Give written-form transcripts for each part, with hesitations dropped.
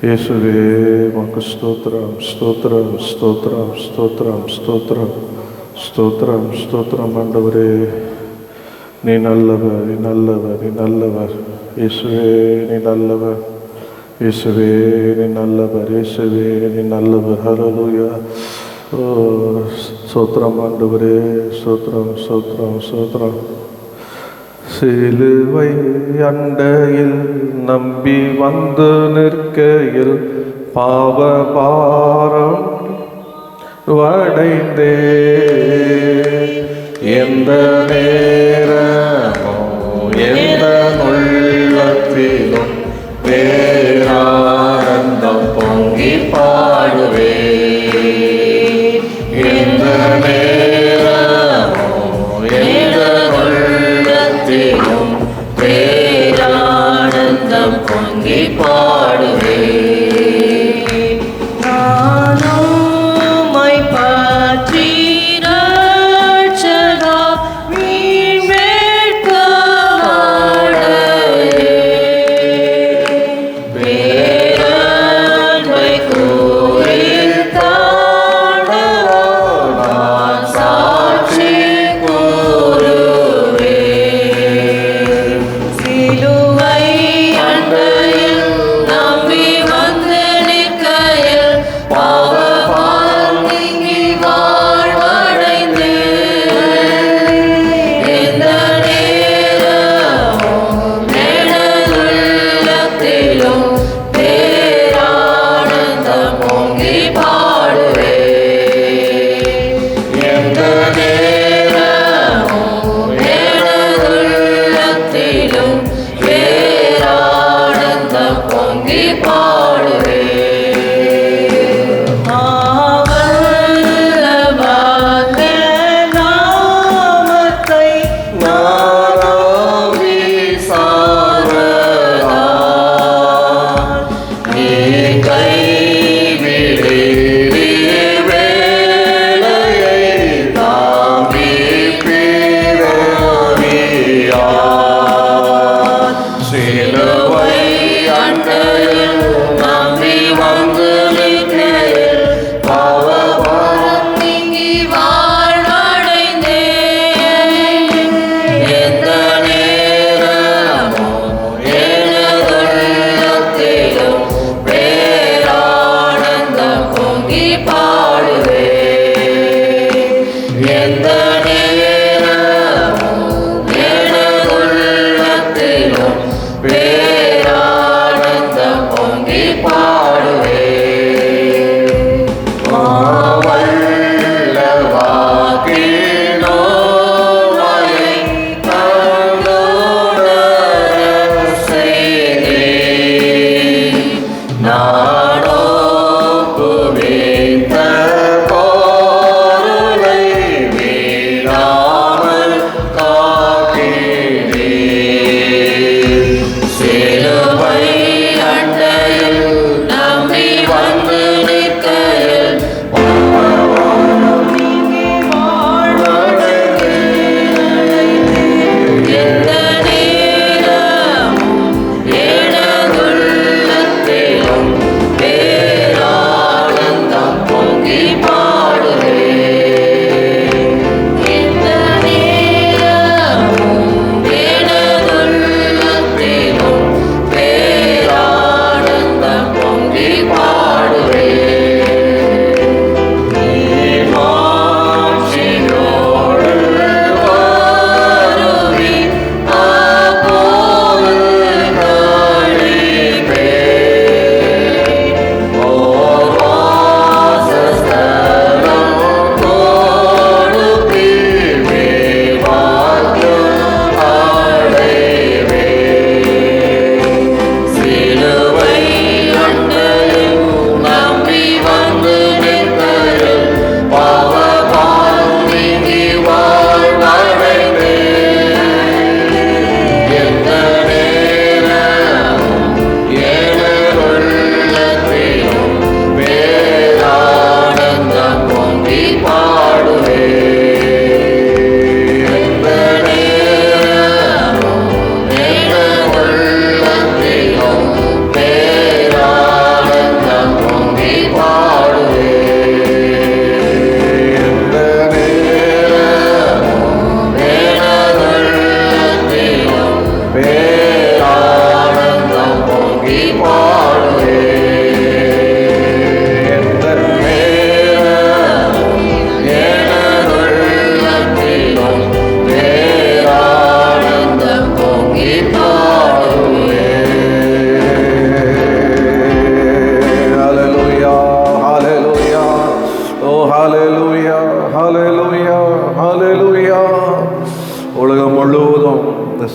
இயேசுவே உமக்கு ஸ்தோத்திரம் ஸ்தோத்திரம் ஸ்தோத்திரம் ஸ்தோத்திரம் ஸ்தோத்திரம் ஸ்தோத்திரம் ஸ்தோத்திரம். ஆண்டவரே, நீ நல்லவர், நீ நல்லவர், நீ நல்லவர். இயேசுவே நீ நல்லவர், இயேசுவே நீ நல்லவர், இயேசுவே நீ நல்லவர். ஹல்லேலூயா. ஓ ஸ்தோத்திரம் ஆண்டவரே, ஸ்தோத்திரம் ஸ்தோத்திரம் ஸ்தோத்திரம். சிலுவை அண்டையில் நம்பி வந்து நிற்கையில் பாவ பாரம் வடைந்தே, எந்த நேரமோ எந்த உள்ளத்திலும் பேரானந்தம் பொங்கி பாடுவே. எந்த நேரமோ எந்த உள்ளத்திலும் பேரானந்தம் பொங்கி பாடுவே.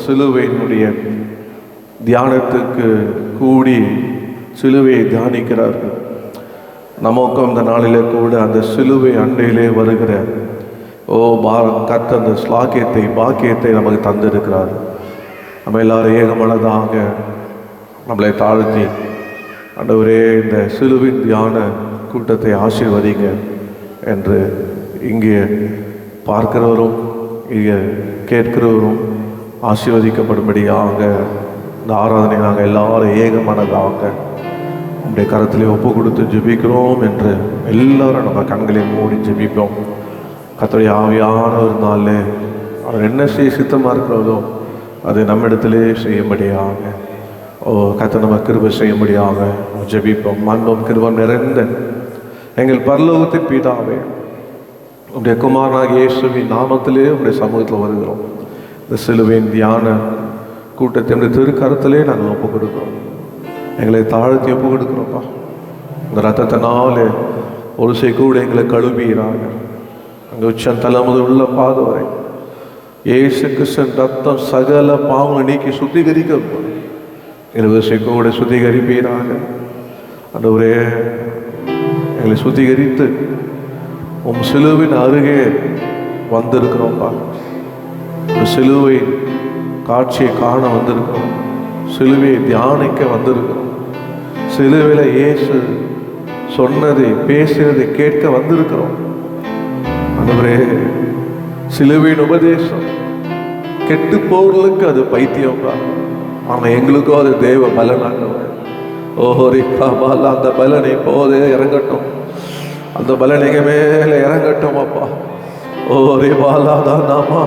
சிலுவையினுடைய தியானத்துக்கு கூடி சிலுவையை தியானிக்கிறார்கள். நமக்கும் இந்த நாளிலே கூட அந்த சிலுவை அண்டையிலே வருகிற கர்த்தர் அந்த பாக்கியத்தை நமக்கு தந்திருக்கிறார். நம்ம எல்லாரும் ஏகமனதாக நம்மளை தாழ்த்தி, ஆண்டவரே இந்த சிலுவின் தியான கூட்டத்தை ஆசீர்வதிங்க என்று இங்கே பார்க்கிறவரும் இங்கே கேட்கிறவரும் ஆசீர்வதிக்கப்படும்படியாக இந்த ஆராதனை நாங்கள் எல்லாரும் ஏகமனதாக நம்முடைய கரத்திலே ஒப்பு கொடுத்து ஜெபிக்கிறோம் என்று எல்லாரும் நம்ம கண்களை மூடி ஜெபிப்போம். கர்த்தருடைய ஆவியான ஒரு நாளில் அவர் என்ன செய்ய சித்தமாக இருக்கிறதோ அது நம்மிடத்திலே செய்யும்படியாக கர்த்தர் நம்ம கிருபை செய்யும்படியாக ஜெபிப்போம். அன்பும் கிருபையும் நிறைந்த எங்கள் பரலோகத்தின் பிதாவே, உடைய குமாரனாகிய இயேசுவின் நாமத்திலே உடைய சமூகத்தில் வருகிறோம். இந்த சிலுவையின் தியான கூட்டத்தினுடைய திருக்கரத்திலே நாங்கள் ஒப்பு கொடுக்கிறோம். எங்களை தாழ்த்தி ஒப்பு கொடுக்குறோம்ப்பா. இந்த ரத்தத்தினாலே ஒரு கூட எங்களை கழுவுகிறாங்க. அங்கே உச்சம் தலைமுதல் உள்ள பாத வரை இயேசு கிறிஸ்துவின் ரத்தம் சகல பாவங்களை நீக்கி சுத்திகரிக்க எங்களை கூட சுத்திகரிப்பீராக. ஆண்டவரே, எங்களை சுத்திகரித்து சிலுவின் அருகே வந்திருக்கிறோம்ப்பா. ஒரு சிலுவை காட்சியை காண வந்திருக்கிறோம். சிலுவையை தியானிக்க வந்திருக்கிறோம். சிலுவையில் இயேசு சொன்னதை பேசினதை கேட்க வந்திருக்கிறோம். ஆண்டவரே, சிலுவையின் உபதேசம் கெட்டு போறதுக்கு அது பைத்தியம் தான். ஆனால் எங்களுக்கும் அது தேவ பலனாக அந்த பலனை போதே இறங்கட்டும். அந்த பலன் எங்க மேலே இறங்கட்டும் அப்பா.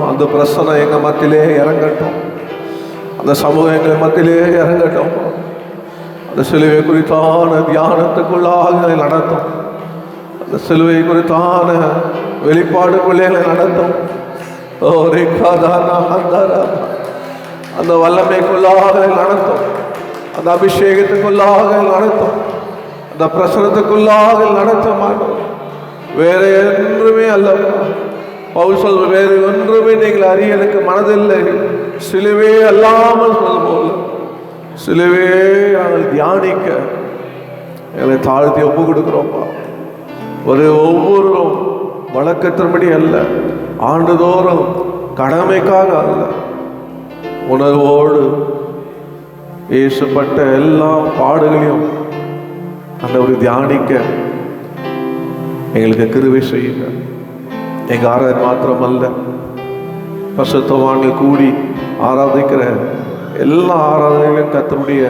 அந்த பிரசனை எங்க மத்தியிலே இறங்கட்டும். அந்த சமூகம் எங்கள் மத்தியிலே இறங்கட்டும். அந்த சிலுவை குறித்தான தியானத்துக்குள்ளாக நடத்தும். அந்த சிலுவை குறித்தான வெளிப்பாடுக்குள்ளே நடத்தும். அந்த வல்லமைக்குள்ளாக நடத்தும். அந்த அபிஷேகத்துக்குள்ளாக நடத்தும். அந்த பிரசனத்துக்குள்ளாக நடத்த மாட்டோம். வேற என்றுமே அல்ல பவுல் சொல்ற, வேறு ஒன்றுமே நீங்கள் அறிய எனக்கு மனதில்லை. சிலுவே அல்லாமல் சொல்லும்போது சிலுவே நாங்கள் தியானிக்க எங்களை தாழ்த்தி ஒப்பு கொடுக்குறோம்ப்பா. ஒவ்வொருவரும் வழக்கத்தின்படி அல்ல, ஆண்டுதோறும் கடமைக்காக அல்ல, உணர்வோடு இயேசுப்பட்ட எல்லா பாடுகளையும் அந்த ஒரு தியானிக்க எங்களுக்கு கிருபை செய்யுங்க. எங்க ஆராதனை மாத்திரம் அல்ல, பரிசுத்தவான்கள் கூடி ஆராதிக்கிற எல்லா ஆராதனைகளையும் கர்த்தருடைய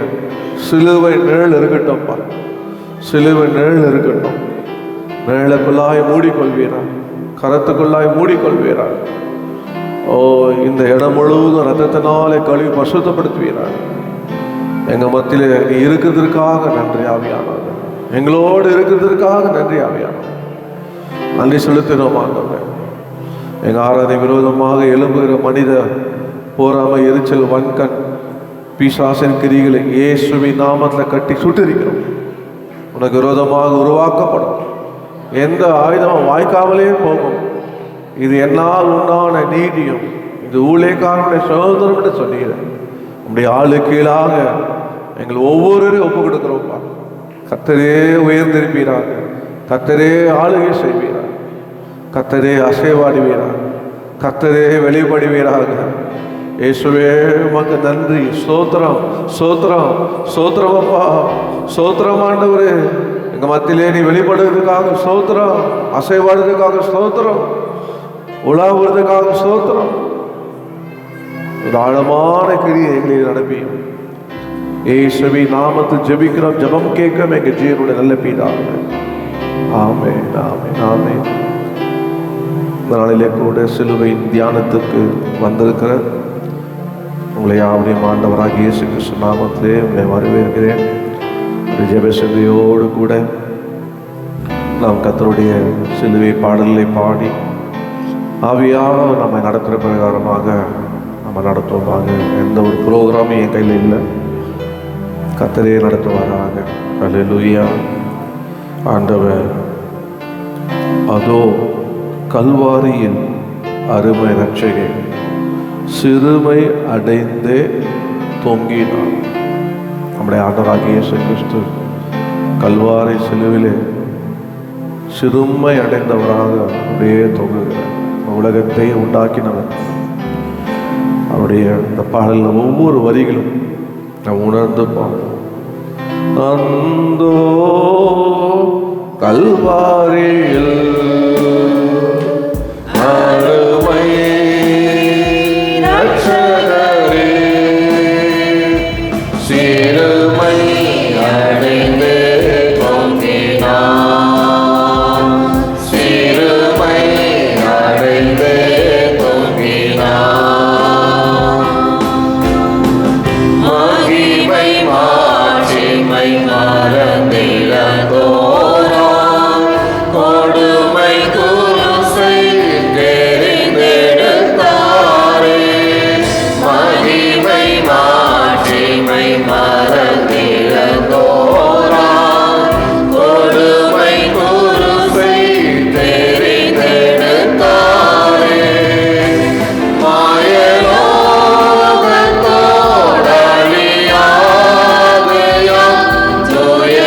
சிலுவை நிழல் இருக்கட்டும்ப்பா. சிலுவை நிழல் இருக்கட்டும். நிழலுக்குள்ளாய் மூடிக்கொள்வீரா, கரத்துக்குள்ளாய் மூடிக்கொள்வீரா. இந்த இடம் முழுவதும் ரத்தத்தினாலே கழுவி பரிசுத்தப்படுத்துவீரா. எங்க மத்தியில இருக்கிறதுக்காக நன்றி ஆவியானவர். எங்களோடு இருக்கிறதுக்காக நன்றி ஆவியானவர். நன்றி செலுத்தினோம் ஆண்டவரே. எங்கள் ஆராதனை விரோதமாக எழும்புகிற மனித போராமை, எரிச்சல், வன்கண், பிசாசின் கிரிகளை இயேசுவின் நாமத்தில் கட்டி சுட்டிருக்கிறோம். உனக்கு விரோதமாக உருவாக்கப்படும் எந்த ஆயுதமும் வாய்க்காமலே போகும். இது என்னால் உண்டான நீதியும் இது ஊழியக்காரனுடைய சுதந்திரம் என்று சொன்னீர்கள். நம்முடைய ஆளு கீழாக எங்கள் ஒவ்வொருவரையும் ஒப்பு கொடுக்கிறோம்ப்பா. கர்த்தரே உயர்ந்திருப்பீராக, கர்த்தரே ஆளுகை செய்வீராக, கர்த்தரே அசைவாடுவீராக, கர்த்தரே வெளிப்படுவீராக. இயேசுவே உமக்கு நன்றி. ஸ்தோத்திரம், ஸ்தோத்திரம், ஸ்தோத்திரம் அப்பா, ஸ்தோத்திரம் ஆண்டவரே. எங்க மத்தியிலே நீ வெளிப்படுவதற்காக ஸ்தோத்திரம், அசைவாடுறதுக்காக ஸ்தோத்திரம், உலாவுறதுக்காக ஸ்தோத்திரம். ஒரு ஆழமான கிரியை எங்களை நடப்பியும் இயேசுவின் நாமத்தில் ஜெபிக்கிறோம். ஜெபம் கேட்கிறோம் எங்க ஜீவனுடைய நல்ல பிதாவே. ஆமென், ஆமென், ஆமென். இந்த நாளிலே கூட சிலுவையின் தியானத்துக்கு வந்திருக்கிற உங்களை யாவரையும் ஆண்டவராகிய இயேசு கிறிஸ்து நாமத்திலே உங்களை வரவேற்கிறேன். ஜெப சிந்தையோடு கூட நாம் கர்த்தருடைய சிலுவை பாடல்களை பாடி ஆவியாக நம்ம நடத்துகிற பிரகாரமாக நம்ம நடத்துவோமாக. எந்த ஒரு ப்ரோக்ராமும் என் கையில் இல்லை, கர்த்தரே நடத்துவாராக. அல்லேலூயா. ஆண்டவர் அதோ கல்வாரியின் அருமை ரட்சகே, சிறுமை அடைந்தே தொங்கினார். நம்முடைய ஆண்டவராகிய இயேசு கிறிஸ்து கல்வாரி சிலுவிலே சிறுமை அடைந்தவராக அப்படியே தொங்குகிறார். உலகத்தை உண்டாக்கினவர். அவருடைய இந்த பாடலில் ஒவ்வொரு வரிகளும் நாம் உணர்ந்து பார்ப்போம். அந்தோ கல்வாரியில் அருமை இரட்சகரே, சிறுமை அடைந்து தொங்கினார், சிறுமை அடைந்து தொங்கினார். மகிமை மாட்சிமை மறந்திழந்தோராய், கொடுமை குருசை தெரிந்தெடுத்தாரே. மகிமை மாட்சிமை மறந்திழந்தோராய், கொடுமை குருசை தெரிந்தெடுத்தாரே. மாயலோகத்தோடழியாதையாம் தூய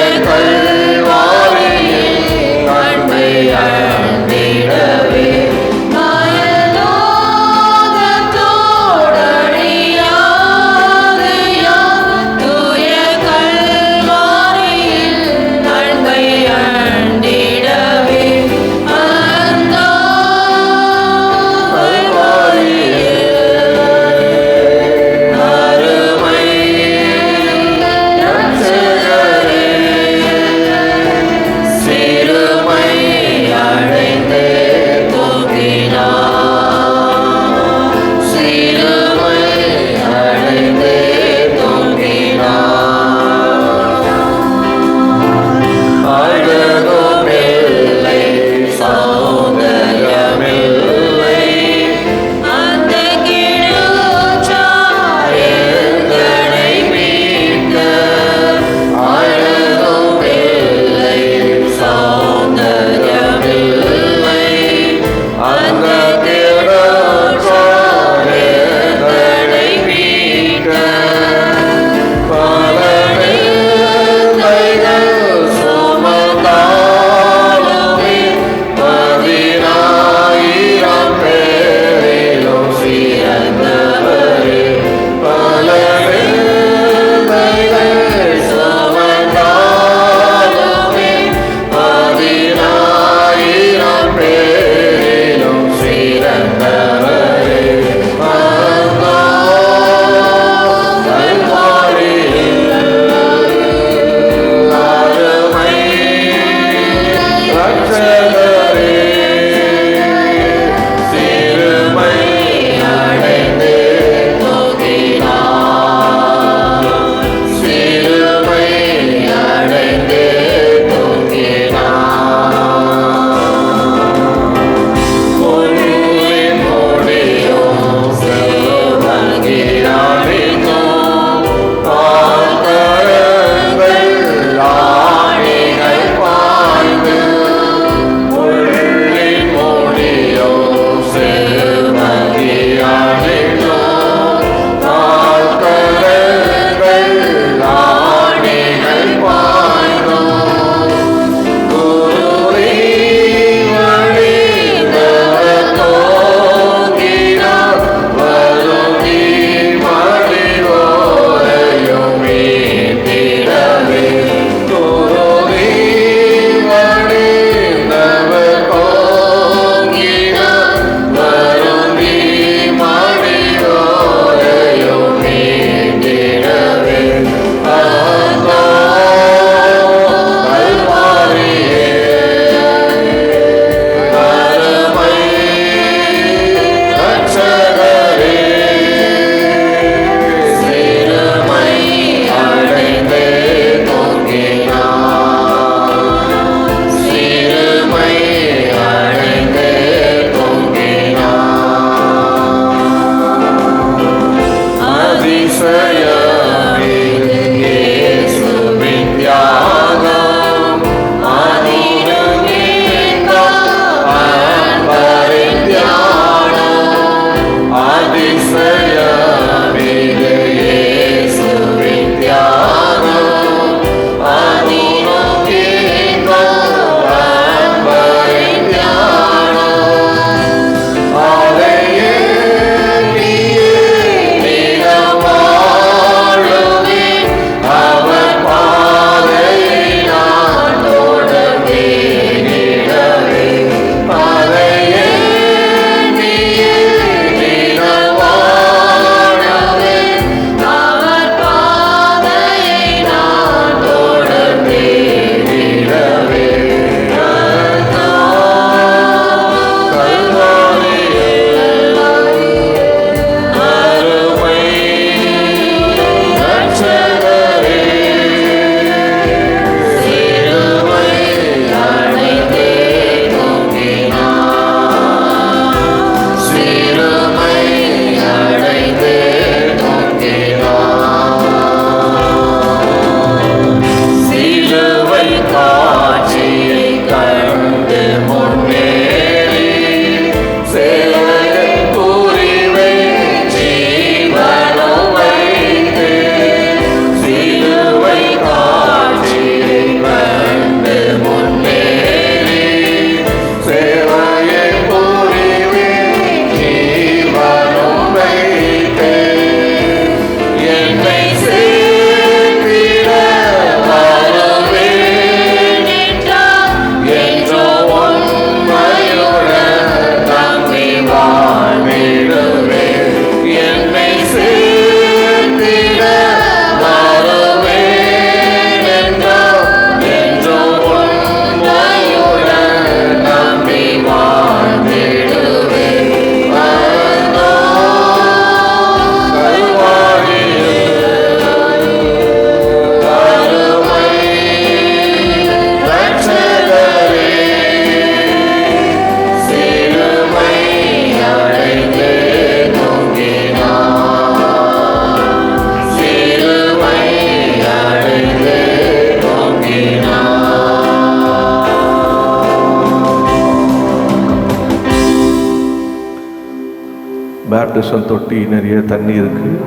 பேப்டிசம் தொட்டி நிறைய தண்ணி இருக்குது.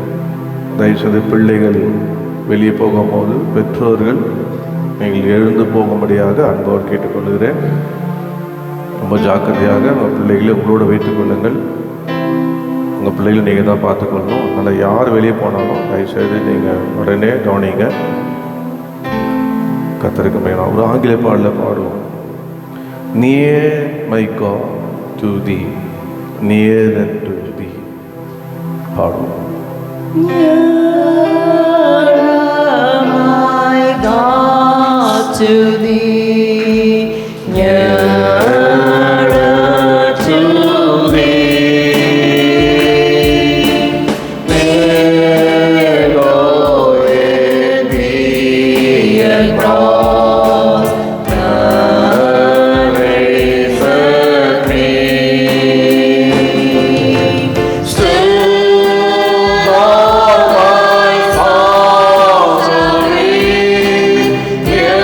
தயவுசெய்து பிள்ளைகள் வெளியே போகும்போது பெற்றோர்கள் நீங்கள் எழுந்து போகும்படியாக அன்போடு கேட்டுக்கொள்கிறேன். ரொம்ப ஜாக்கிரதையாக உங்கள் பிள்ளைகளை உங்களோடு வைத்துக் கொள்ளுங்கள். உங்கள் பிள்ளைகளை நீங்கள் தான் பார்த்துக்கொள்ளணும். அதனால் யார் வெளியே போனாலும் தயவுசெய்து நீங்கள் உடனே கவனிங்க. கர்த்தருக்கு மேலாம் ஒரு ஆங்கில பாடலில் பாடுவோம். Near my God to thee, near unto thee. பாடுவோம். My God to thee, nearer to thee. Nearer with thee across the razor green. Still all my sorrows, near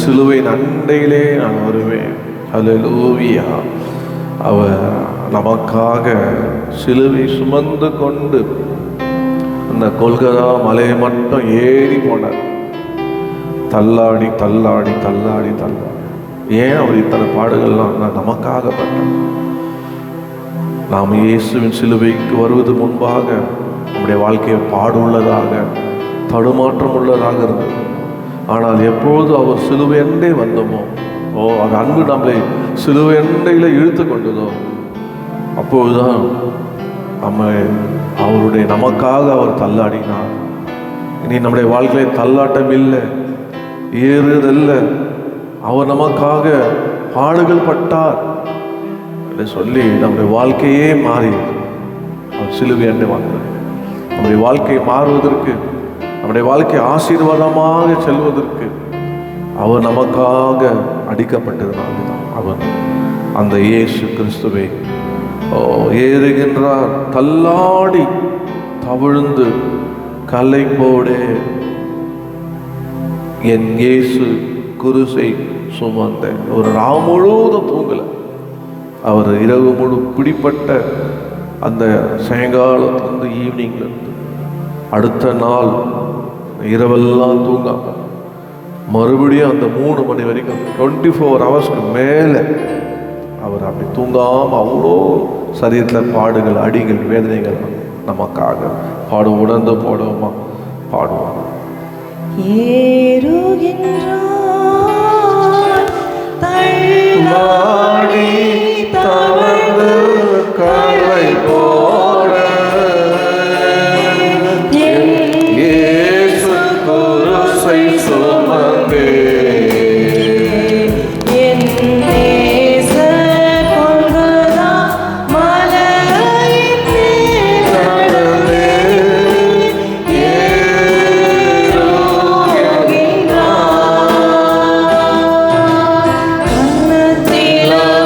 சிலுவையின் அண்டையிலே நான் வருவேன். ஹல்லேலூயா. அவர் நமக்காக சிலுவை சுமந்து கொண்டு அந்த கொல்கதா மலையை மட்டும் ஏறி போனார். தள்ளாடி தள்ளாடி தள்ளாடி தள்ளாடி. ஏன் அவர் இத்தனை பாடுகள்லாம் நமக்காக பண்ணார்? நாம் இயேசுவின் சிலுவைக்கு வருவது முன்பாக நம்முடைய வாழ்க்கையை பாடுள்ளதாக, தடுமாற்றம் உள்ளதாக இருந்தது. ஆனால் எப்பொழுது அவர் சிலுவை அண்டை வந்தோமோ, அவர் அன்பு நம்மளை சிலுவை அண்டையில இழுத்து கொண்டதோ, அப்பொழுதுதான் அவருடைய நமக்காக அவர் தள்ளாடினார். இனி நம்முடைய வாழ்க்கையில தள்ளாட்டம் இல்லை, ஏறுதல்ல. அவர் நமக்காக பாடுகள் பட்டார் என்று சொல்லி நம்முடைய வாழ்க்கையே மாறி அவர் சிலுவை அண்டை வந்தார். நம்முடைய வாழ்க்கை மாறுவதற்கு, நம்முடைய வாழ்க்கை ஆசீர்வாதமாக செல்வதற்கு அவர் நமக்காக அடிக்கப்பட்டதுனால்தான் அவர் அந்த இயேசு கிறிஸ்துவை ஏறுகின்றார். தள்ளாடி தவிழ்ந்து கல்லை போடே என் இயேசு குருசை சுமந்த. ஒரு ராவு முழுவதும் தூங்கல. அவர் இரவு முழு பிடிப்பட்ட அந்த சாயங்காலத்திலிருந்து ஈவினிங்லேருந்து அடுத்த நாள் இரவெல்லாம் தூங்காம மறுபடியும் அந்த 3 மணி வரைக்கும் 24 ஹவர்ஸ்க்கு மேலே அவர் அப்படி தூங்காமல் அவ்வளோ சரீரத்தில் பாடுகள், அடிகள், வேதனைகள் நமக்காக பாடுவோம். உணர்ந்து போடுவோமா? பாடுவோம். தள்ளாடி தவழ்ந்து கல்லை போட இயேசு குருசை சுமந்தே love.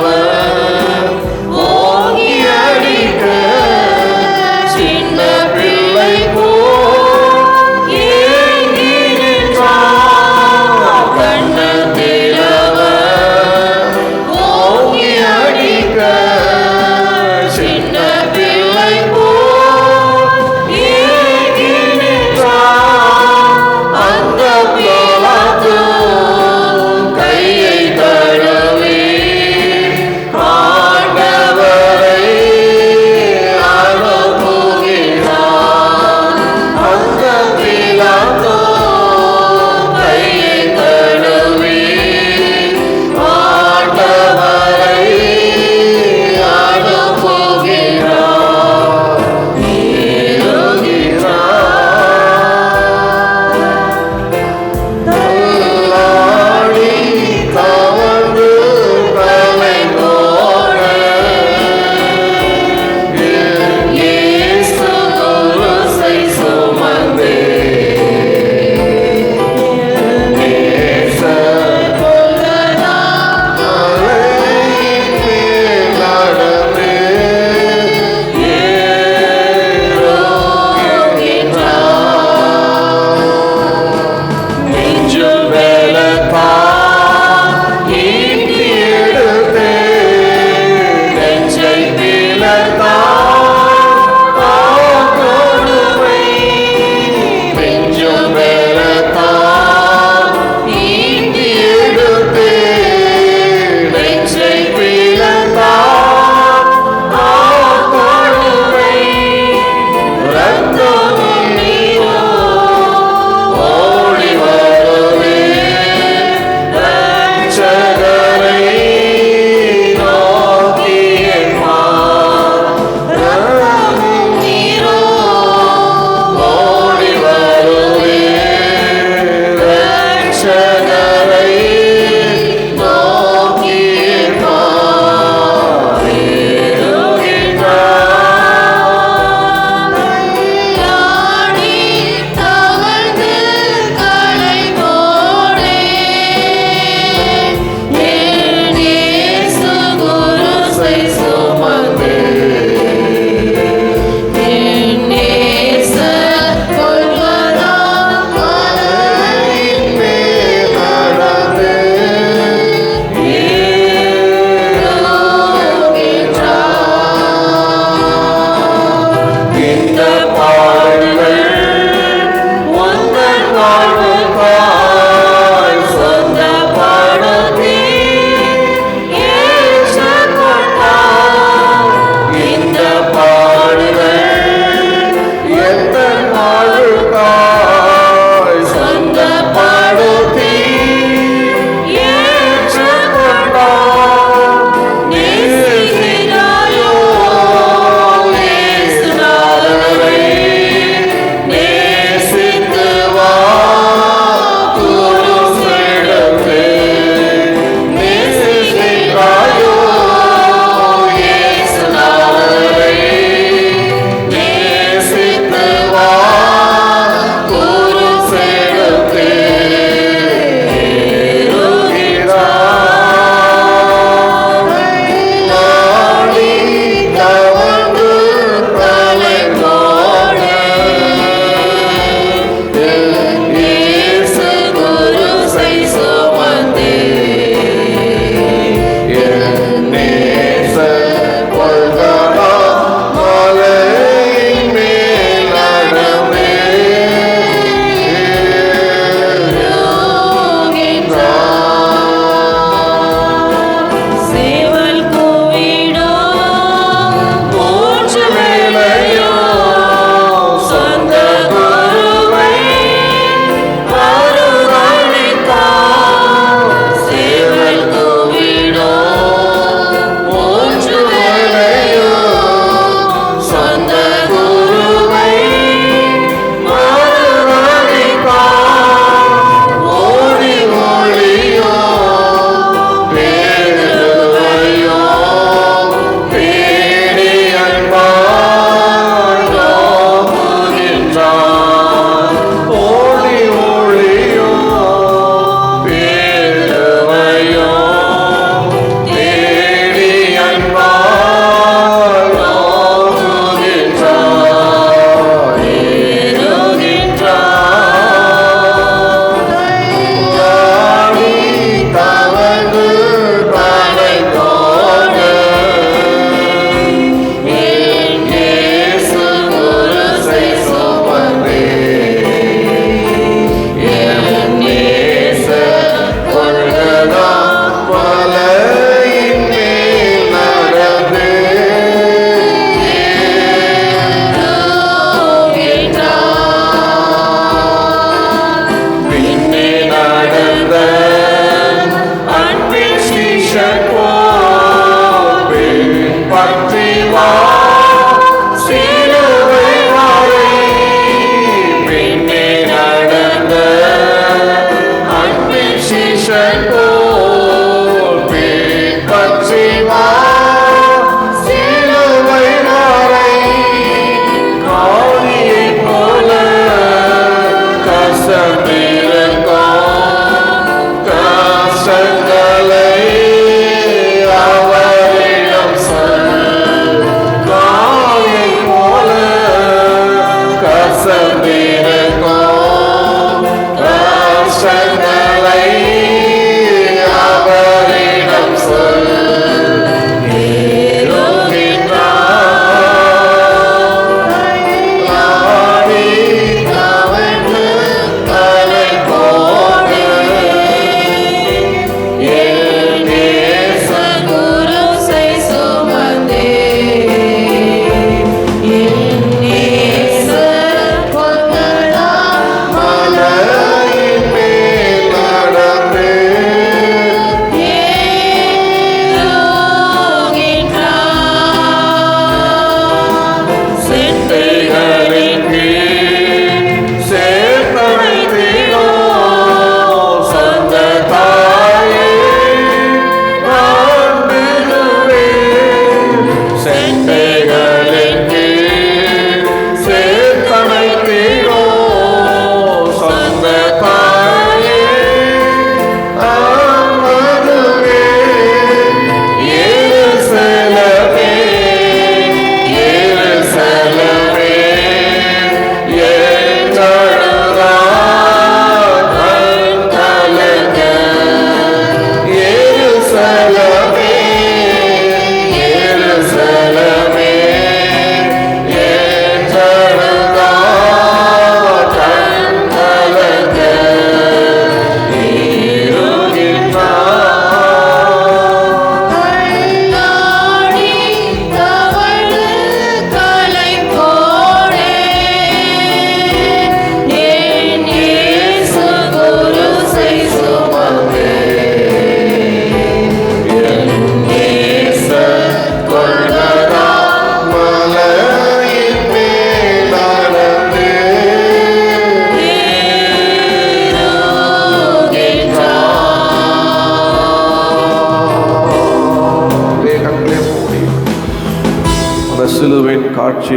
அந்த சிலுவையின் காட்சி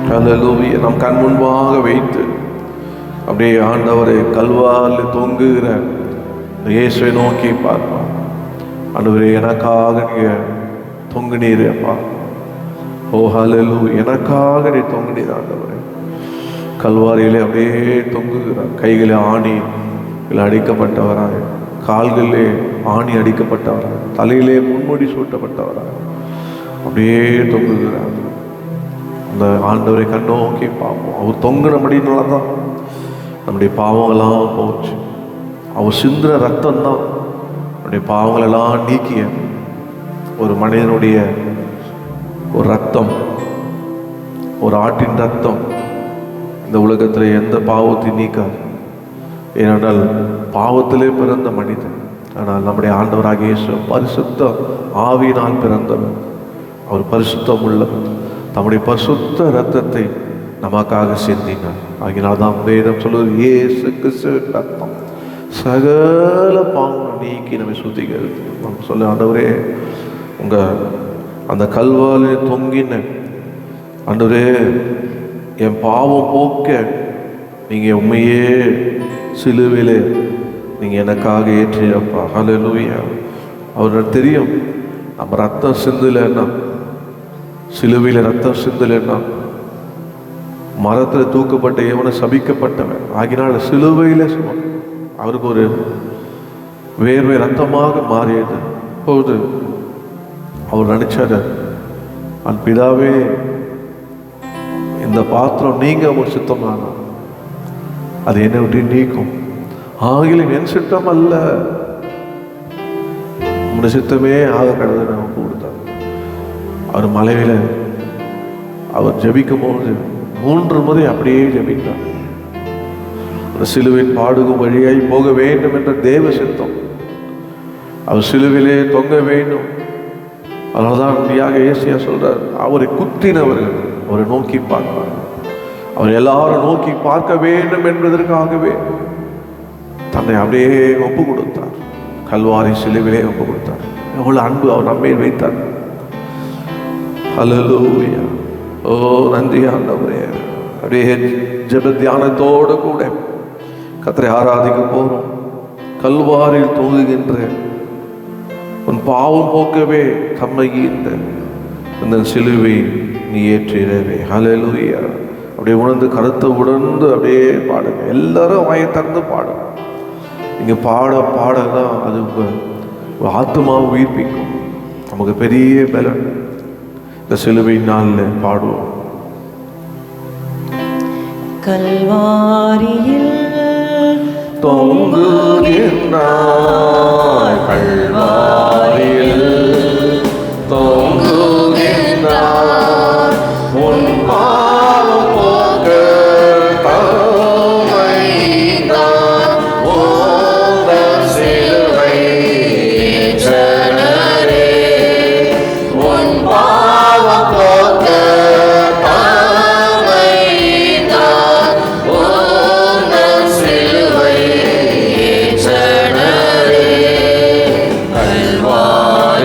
ஹல்லேலூயா நம் கண் முன்பாக வைத்து அப்படியே ஆண்டவரை கல்வாரில் தொங்குகிற இயேசுவை நோக்கி பார்ப்போம். ஆண்டவரே, எனக்காக நீங்க தொங்குனீர் அப்பா. ஓ ஹல்லேலூயா, எனக்காக நீ தொங்குனீர் ஆண்டவரே. கல்வாரியிலே அப்படியே தொங்குகிறார். கைகளை ஆணி அடிக்கப்பட்டவராய், கால்களிலே ஆணி அடிக்கப்பட்டவராய், தலையிலே முன்முடி சூட்டப்பட்டவராய் அப்படியே தொங்குகிறார். அந்த ஆண்டவரை கண்ணோக்கி பார்ப்போம். அவர் தொங்குனபடினால தான் நம்முடைய பாவங்கள்லாம் போச்சு. அவர் சிந்துற ரத்தம் தான் நம்முடைய பாவங்களெல்லாம் நீக்கிய ஒரு மனிதனுடைய ஒரு ரத்தம், ஒரு ஆட்டின் ரத்தம் இந்த உலகத்தில் எந்த பாவத்தையும் நீக்காது. ஏனென்றால் பாவத்திலே பிறந்த மனிதன். ஆனால் நம்முடைய ஆண்டவராகிய இயேசு பரிசுத்த ஆவியினால் பிறந்தவர். அவர் பரிசுத்தம் உள்ளவர். தம்முடைய பரிசுத்த இரத்தத்தை நமக்காக சிந்தினார். ஆகினால் தான் வேதம் சொல்வது, இயேசு கிறிஸ்துவின் ரத்தம் சகல பாவம் நீக்கி நம்மை சுத்திகரித்து. நம்ம சொல்ல, ஆண்டவரே, உங்க அந்த கல்வாலே தொங்கின ஆண்டவரே, என் பாவம் போக்க நீங்க உண்மையே சிலுவையிலே நீங்க எனக்காக ஏற்றியப்பா. ஹல்லேலூயா. அவருக்கு தெரியும் நம்ம ரத்தம் சிந்தலைன்னா, சிலுவையில் ரத்தம் சிந்தலைன்னா மரத்தில் தூக்கப்பட்ட எவனை சபிக்கப்பட்டவன். ஆகினால் சிலுவையில அவருக்கு ஒரு வேர்வை ரத்தமாக மாறியது. போது அவர் நினைச்சாரு, அன் பிதாவே, இந்த பாத்திரம் நீங்க ஒரு சித்தமானா அது என்னை விட்டு நீக்கும். ஆகிலும் என் சித்தம் அல்ல, உங்களுடைய சித்தமே ஆக கடவுளை நமக்கு கொடுத்தார். அவர் மலையில அவர் ஜபிக்கும் போது 3 முறை அப்படியே ஜபித்தார். அந்த சிலுவையின் பாடுகும் வழியாய் போக வேண்டும் என்ற தேவ சித்தம். அவர் சிலுவிலே தொங்க வேண்டும். அதனால்தான் ஏசியா சொல்றார், அவரை குத்தினவர்கள் அவரை நோக்கி பார்ப்பார். அவர் எல்லாரும் நோக்கி பார்க்க வேண்டும் என்பதற்காகவே தன்னை அப்படியே ஒப்பு கொடுத்தார். கல்வாரி சிலுவிலே ஒப்பு கொடுத்தார். எவ்வளவு அன்பு அவர் நம்மேல் வைத்தார். ஹல்லேலூயா. ஓ நன்றி ஆண்டவரே. அப்படியே ஜெப தியானத்தோடு கூட கர்த்தரை ஆராதிக்க போறோம். கல்வாரியில் தொங்குகின்ற உன் பாவம் போக்கவே தம்மை ஈர்த்த அந்த சிலுவை நீ ஏற்றிடவே. ஹல்லேலூயா. அப்படியே உணர்ந்து கருத்தை உணர்ந்து அப்படியே பாடுங்க. எல்லாரும் வாயை திறந்து பாடுங்க. நீங்க பாட பாடதான் அது உங்க ஆத்மாவை உயிர்ப்பிக்கும். நமக்கு பெரிய பலன் இந்த சிலுவை நாளில் பாடுவோம். கல்வாரியில் தொங்குகின்றார், கல்வாரியில் தொங்குகின்றார், உன் பாவம் போக்க தம்மை தான் ஓந்த சிலுவை ஏற்றனரே. உன் பாவம் போக்க தம்மை தான் ஓந்த சிலுவை ஏற்றனரே. கல்வாரி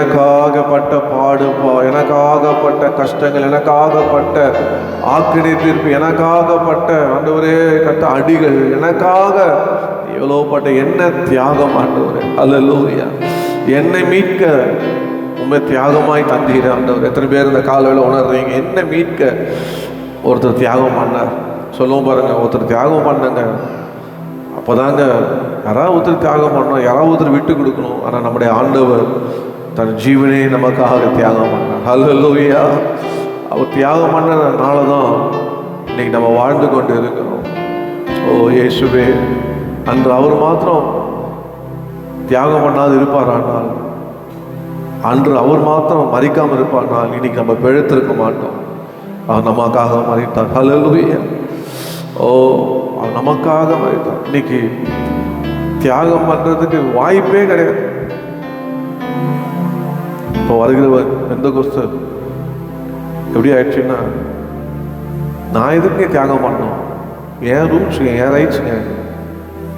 எனக்காகப்பட்ட பாடுப்பா, எனக்காகப்பட்ட கஷ்டங்கள், எனக்காகப்பட்ட ஆக்கினை தீர்ப்பு, எனக்காகப்பட்ட ஆண்டவரே கட்ட அடிகள், எனக்காக எவ்வளோப்பட்ட என்ன தியாகம் ஆண்டவரே. அல்லேலூயா. என்னை மீட்க உண்மை தியாகமாய் தந்தீர ஆண்டவர். எத்தனை பேர் இந்த காலையில் உணர்றீங்க? என்னை மீட்க ஒருத்தர் தியாகம் பண்ணார். சொல்லுவோம் பாருங்க, ஒருத்தர் தியாகம் பண்ணங்க. அப்போதாங்க யாராவது ஒருத்தர் தியாகம் பண்ணணும், யாராவது ஒருத்தர் விட்டு கொடுக்கணும். ஆனால் நம்முடைய ஆண்டவர் தன் ஜீவனே நமக்காக தியாகம் பண்ணார். அல்லேலூயா. அவர் தியாகம் பண்ணதுனால தான் இன்னைக்கு நம்ம வாழ்ந்து கொண்டு இருக்கிறோம். ஓ இயேசுவே, அன்று அவர் மாத்திரம் தியாகம் பண்ணாது இருப்பாரானால், அன்று அவர் மாத்திரம் மறிக்காமல் இருப்பானால் இன்னைக்கு நம்ம பிழைத்திருக்க மாட்டோம். அவர் நமக்காக மறித்தார். அல்லேலூயா. ஓ, அவர் நமக்காக மறித்தார். இன்னைக்கு தியாகம் பண்றதுக்கு வாய்ப்பே கிடையாது. இப்போ வருகிறவர் எந்த கொஸ்டர் எப்படி ஆயிடுச்சுன்னா, நான் எதுக்கு தியாகம் பண்ணணும்? என் ரூல்ஸுங்க, என் ரைட்ஸுங்க,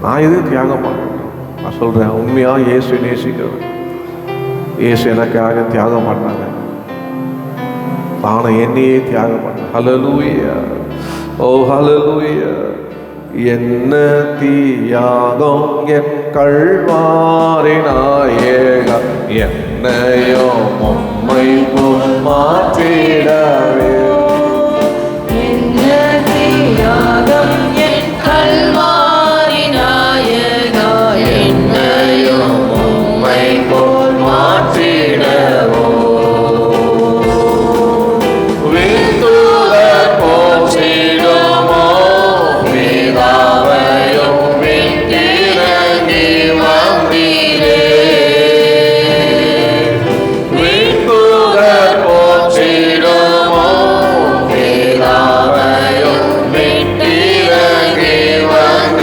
நான் எதுக்கு தியாகம் பண்ணணும்? நான் சொல்றேன், உண்மையா இயேசு நேசிக்கிறேன். இயேசு எனக்காக தியாகம் பண்ணாங்க. நானும் என்னையே தியாகம் பண்ணேன். ஹல்லேலூயா. ஓ ஹல்லேலூயா. என்ன தியாகம் என் கல்வாரி நாயகா, என்னையோ உம்மை போல் மாற்றிடவே. என்ன தியாகம் என் கல்வாரி நாயகா, என்னையும் உம்மை போல் மாற்றிடவோ. விண்தூதர் போற்றிடுமோ, பிதாவையும் விட்டிறங்கி வந்தீரே. விண்தூதர் போற்றிடுமோ, பிதாவையும் விட்டிறங்கி வந்தீரே.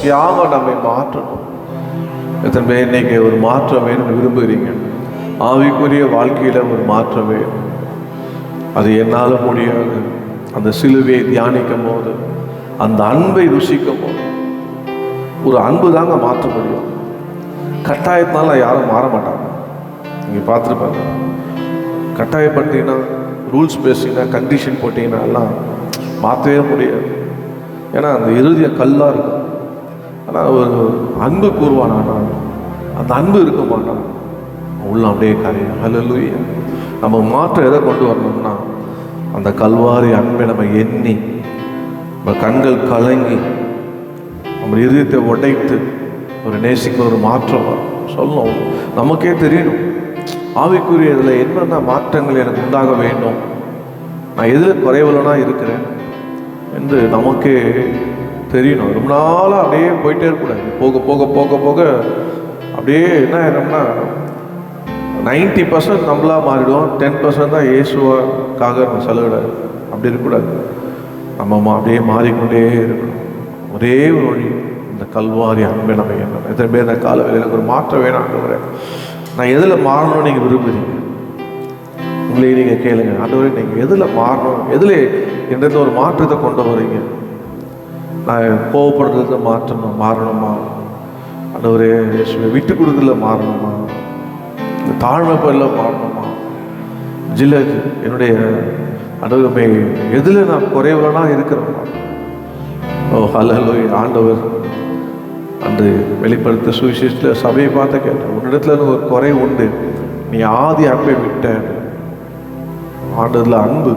தியாகம் நம்மை மாற்றணும். எத்தனை பேர் இன்னைக்கு ஒரு மாற்றம் வேணும்னு விரும்புகிறீங்க? ஆவிக்குரிய வாழ்க்கையில ஒரு மாற்றம் வேணும். அது என்னால் முடியாது. அந்த சிலுவையை தியானிக்கும் போது, அந்த அன்பை ருசிக்கும் போது, ஒரு அன்பு தாங்க மாற்ற முடியும். கட்டாயத்தினால யாரும் மாற மாட்டாங்க. நீங்கள் பார்த்துருப்பாங்க, கட்டாயப்பட்டீங்கன்னா, ரூல்ஸ் பேசிங்கன்னா, கண்டிஷன் போட்டிங்கன்னா எல்லாம் மாற்றவே முடியாது. ஏன்னா அந்த இறுதிய கல்லாக இருக்கும். ஆனால் ஒரு அன்பு கூறுவானா, அந்த அன்பு இருக்குமானா உள்ள அப்படியே காரியம். ஹல்லேலூயா. நம்ம மாற்றம் எதை கொண்டு வரணும்னா, அந்த கல்வாரி அன்பை நம்ம எண்ணி, நம்ம கண்கள் கலங்கி, நம்ம இதயத்தை உடைத்து ஒரு நேசிக்க ஒரு மாற்றம் சொல்லணும். நமக்கே தெரியணும் ஆவிக்குரிய இதில் என்னென்ன மாற்றங்கள் எனக்கு உண்டாக வேண்டும், நான் எதில் குறைவுலனா இருக்கிறேன் என்று நமக்கே தெரியணும். ரொம்ப நாளாக அப்படியே போயிட்டே இருக்கக்கூடாது. போக போக போக போக அப்படியே என்ன ஆயிடும்னா 90% நம்மளா மாறிடுவோம், 10% தான் இயேசுவாக்காக நம்ம செலவிடாது. அப்படி இருக்கக்கூடாது. நம்ம அப்படியே மாறிக்கொண்டே இருக்கணும். ஒரே ஒரு வழி, இந்த கல்வாரி அன்பை நம்ம எண்ணணும். எத்தனை பேர் இந்த காலத்தில் எனக்கு ஒரு மாற்றம் வேணும் ஆண்டவரே, நான் எதில் மாறணும்னு நீங்கள் விரும்புகிறீங்க? உங்களே நீங்கள் கேளுங்க, ஆண்டவரே நீங்கள் எதில் மாறணும், எதில் என்னது ஒரு மாற்றத்தை கொண்டு வரீங்க? நான் கோவப்படுறதுல மாறணுமா? ஆண்டவரே விட்டு கொடுக்கறதுல மாறணுமா? இந்த தாழ்மை பயில மாறணுமா? ஜில்லது என்னுடைய ஆண்டவருமே எதில் நான் குறைவுலனா இருக்கிறேன்? ஓ ஹல்லேலூயா. ஆண்டவர் அன்று வெளிப்படுத்த சுவிசேஷத்தில் சபையை பார்த்து கேட்டேன், உன்னிடத்துல ஒரு குறை உண்டு, நீ ஆதி அன்பை விட்ட. ஆண்டதில் அன்பு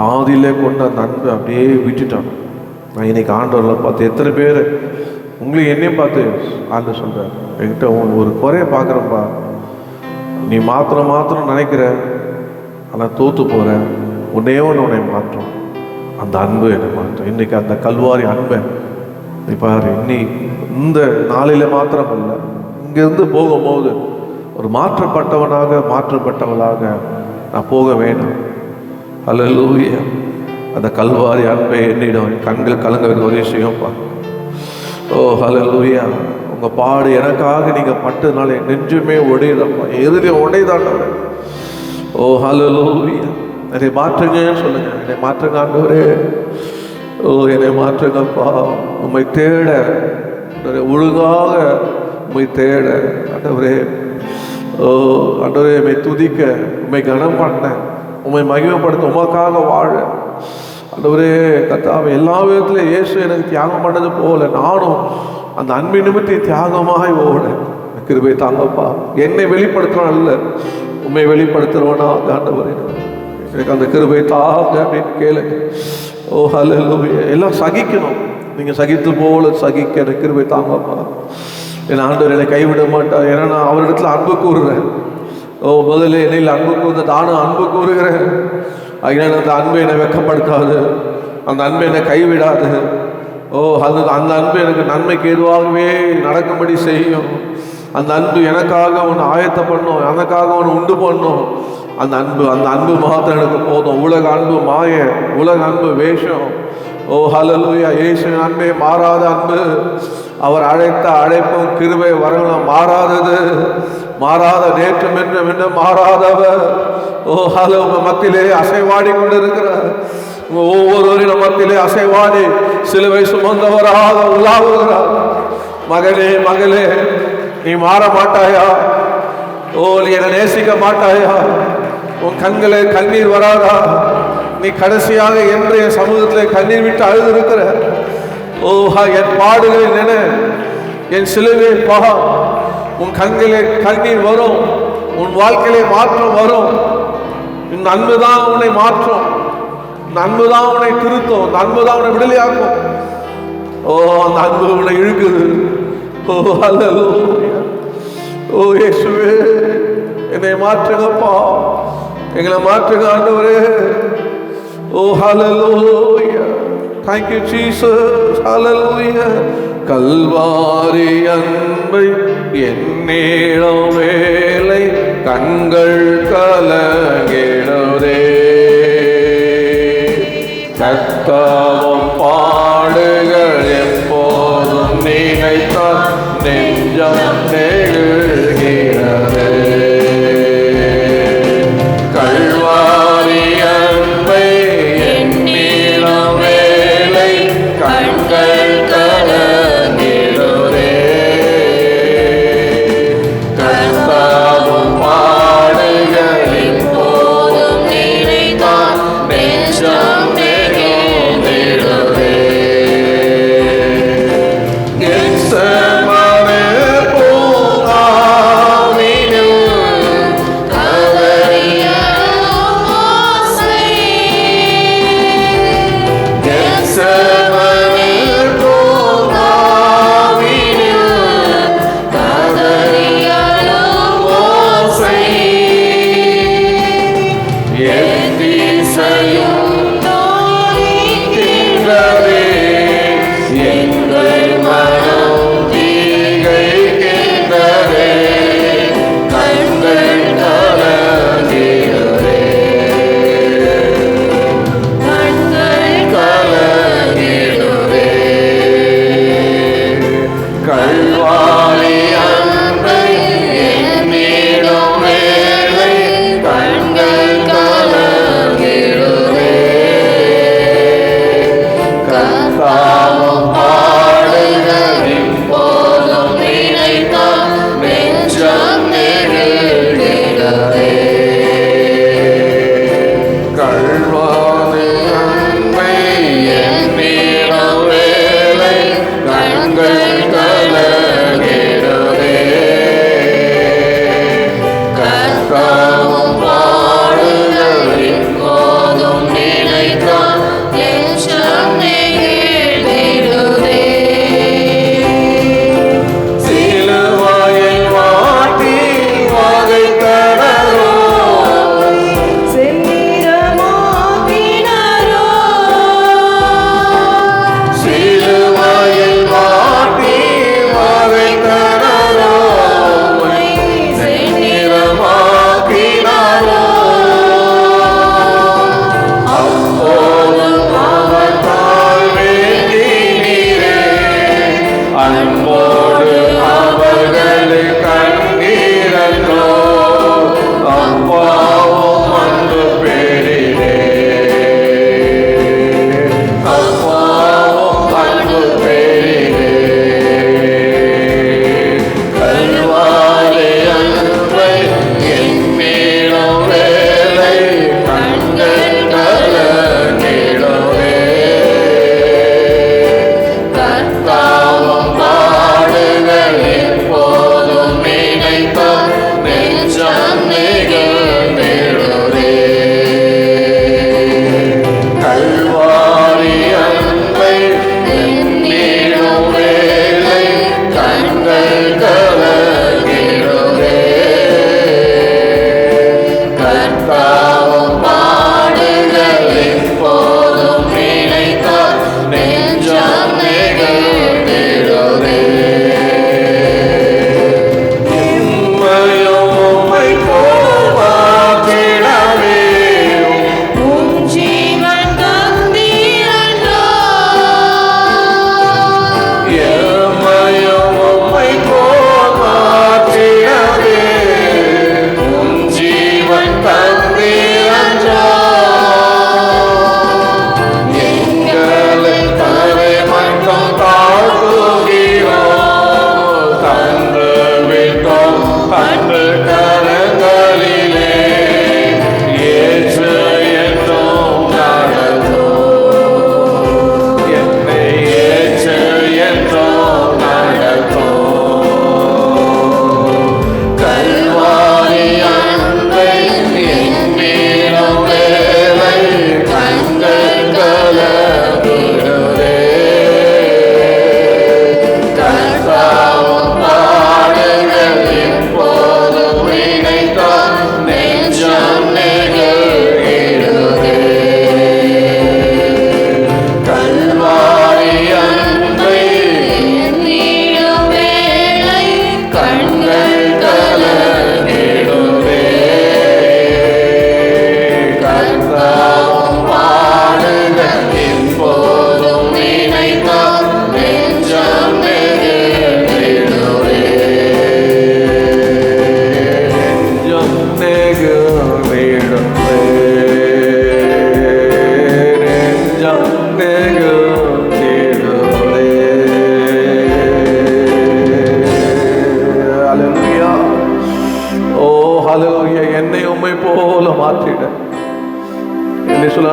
ஆதியிலே கொண்ட அந்த அன்பை அப்படியே விட்டுட்டான். நான் இன்னைக்கு ஆண்டவரில் பார்த்து எத்தனை பேர் உங்களையும் என்னையும் பார்த்து ஆண்டு சொல்கிறேன், என்கிட்ட ஒரு குறையை பார்க்குறப்பா, நீ மாத்திரம் நினைக்கிற, ஆனால் தோற்று போகிற. உன்னே உன்னை மாற்றம், அந்த அன்பு என்னை மாற்றம். இன்றைக்கி அந்த கல்வாரி அன்பை நீ பாரு. இந்த நாளில் மாத்திரம் இல்லை, இங்கேருந்து போகும்போது ஒரு மாற்றப்பட்டவளாக நான் போக வேணும். ஹல்லேலூயா. அந்த கல்வாரி அன்பை என்னிடம் கண்கள் கலங்க வைக்க ஒரே விஷயம்ப்பா. ஓ ஹல்லேலூயா. உங்கள் பாடு எனக்காக நீங்கள் பட்டதுனால நெஞ்சுமே உடையுதப்பா, எதிரே உடையதாண்டவர். ஓ ஹல்லேலூயா. என்னை மாற்றுங்கன்னு சொல்லுங்க, என்னை மாற்றுங்க ஆண்டவரே. ஓ என்னை மாற்றுங்கப்பா. உம்மை தேட ஒழுங்காக உம்மை தேட ஆண்டவரே. ஓ ஆண்டவரே, உம்மை துதிக்க, உம்மை கனம் பண்ண, உம்மை மகிமைப்படுத்த, உமக்காக வாழ ஆண்டவரே கர்த்தாவே. எல்லா விதத்திலும் இயேசு எனக்கு தியாகம் பண்ணது போல நானும் அந்த அன்பின் நிமித்தி தியாகமாய் ஓட கிருபை தாங்கப்பா. என்னை வெளிப்படுத்துறான் இல்லை, உண்மை வெளிப்படுத்துறவனா ஆண்டவரே, எனக்கு அந்த கிருபை தாங்க அப்படின்னு கேளுங்க. ஓ ஹல்லேலூயா. எல்லாம் சகிக்கணும், நீங்கள் சகித்து போல சகிக்க எனக்கு கிருபை தாங்கப்பா. என் ஆண்டவர் என்னை கைவிட மாட்டார். ஏன்னா நான் அவரிடத்துல அன்பு கூறுறேன். ஓ முதல்ல என்னையில் அன்பு கூர்ந்து நானும் அன்பு கூறுகிறேன். அதனால் அந்த அன்பை என்னை வெட்கப்படுத்தாது, அந்த அன்பை என்னை கைவிடாது. ஓ அந்த அன்பு எனக்கு நன்மைக்கு எதுவாகவே நடக்கும்படி செய்யும். அந்த அன்பு எனக்காக ஒன்று ஆயத்தம் பண்ணும், எனக்காக ஒன்று உண்டு பண்ணும். அந்த அன்பு மாத்திரம் எனக்கு போதும். உலக அன்பு மாய, உலக அன்பு வேஷம். ஓ ஹல்லேலூயா. இயேசுவின் அன்பே மாறாத அன்பு. அவர் அழைத்த அழைப்பும் கிருபை வரங்களும் மாறாதது, மாறாத நேற்றும் என்றும் மாறாதவர். ஓ ஹலோ. உங்க மத்தியிலே அசைவாடி கொண்டிருக்கிறார். ஒவ்வொருவரின் மத்தியிலே அசைவாடி சிலுவை சுமந்தவராக உலாவுகிறார். மகனே மகளே, நீ மாற மாட்டாயா? ஓ நீ என்னை நேசிக்க மாட்டாயா? உன் கண்களே கண்ணீர் வராதா? நீ கடைசியாக என்று என் சமூகத்திலே கண்ணீர் விட்டு அழுது இருக்கிற. ஓ என் பாடுகளை நினை, என் சிலுவை பா. உன் கண்களே கண்ணீர் வரும், உன் வாழ்க்கையிலே மாற்றம் வரும். இந்த அன்பு தான் உன்னை மாற்றும், இந்த அன்பு தான் உன்னை திருத்தும், இந்த அன்பு தான் உன்னை விடுதலையாக்கும். ஓ அந்த அன்பு உன்னை இழுக்குது. ஓ ஹல்லேலூயா. ஓ இயேசுவே, என்னை மாற்றுங்கப்பா, எங்களை மாற்றுங்க ஆண்டவரே. ஓ ஹல்லேலூயா. Thank you Jesus. Hallelujah. Kalvari அன்பை என்னிடம் வேலை கண்கள் கலங்கிடவே. கர்த்தாவும் பாடுகள் எப்போதும்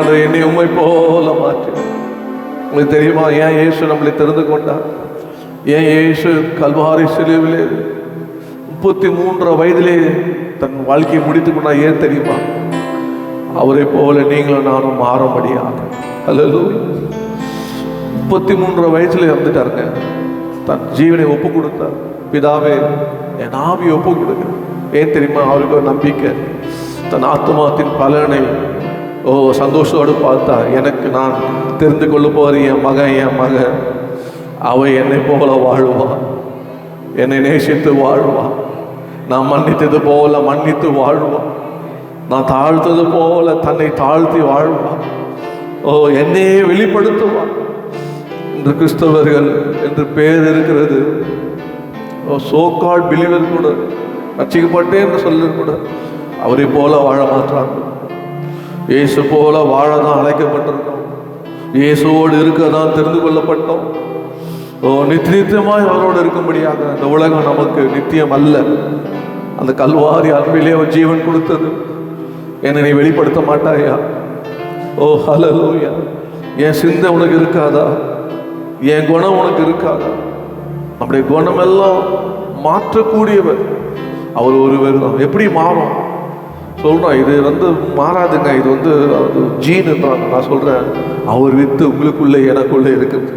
ஆண்டவரே என்னை உம்மை போல மாற்றி. உங்களுக்கு தெரியுமா ஏன் இயேசு நம்மளை தெரிந்து கொண்டார்? ஏன் இயேசு கல்வாரி சிலுவிலே 33 வயதிலே தன் வாழ்க்கையை முடித்து கொண்டார்? ஏன் தெரியுமா? அவரை போல நீங்களும் நானும் மாறும்படியாக. அல்லேலூயா. 33 வயசுல இறந்துட்டாருங்க. தன் ஜீவனை ஒப்பு கொடுத்தார். பிதாவே என் ஆவியை ஒப்பு கொடுக்கிறேன். ஏன் தெரியுமா? அவருக்கு ஒரு நம்பிக்கை, தன் ஆத்மாத்தின் பலனை சந்தோஷத்தோடு பார்த்தா, எனக்கு நான் தெரிந்து கொள்ள போகிற என் மகன் அவ என்னை போல வாழ்வான், என்னை நேசித்து வாழ்வான், நான் மன்னித்தது போல மன்னித்து வாழ்வான், நான் தாழ்த்தது போல தன்னை தாழ்த்தி வாழ்வான், என்னையே வெளிப்படுத்துவான். இன்று கிறிஸ்தவர்கள் என்று பெயர் இருக்கிறது, சோகால் பிலிவர் கூட, ரட்சிக்கப்பட்டேன் என்று சொல்ல கூட அவரை போல வாழ மாற்றாங்க. இயேசு போல வாழ தான் அழைக்கப்பட்டிருக்கோம். இயேசுவோடு இருக்க தான் தெரிந்து கொள்ளப்பட்டோம். நித்தியமாய் அவரோடு இருக்கும்படியாக. அந்த உலகம் நமக்கு நித்தியம் அல்ல. அந்த கல்வாரி அன்பிலே ஒரு ஜீவன் கொடுத்தது. என்னை நீ வெளிப்படுத்த மாட்டாயா? ஹல்லேலூயா. என் சிந்தை உனக்கு இருக்காதா? என் குணம் உனக்கு இருக்காதா? நம்முடைய குணமெல்லாம் மாற்றக்கூடியவர் அவர் ஒருவர் தான். எப்படி மாறும் சொல்றோம்? இது மாறாதுங்க, இது ஜீன்ன்றாங்க. நான் சொல்றேன், அவர் வித்து உங்களுக்குள்ளே எனக்குள்ளே இருக்குது.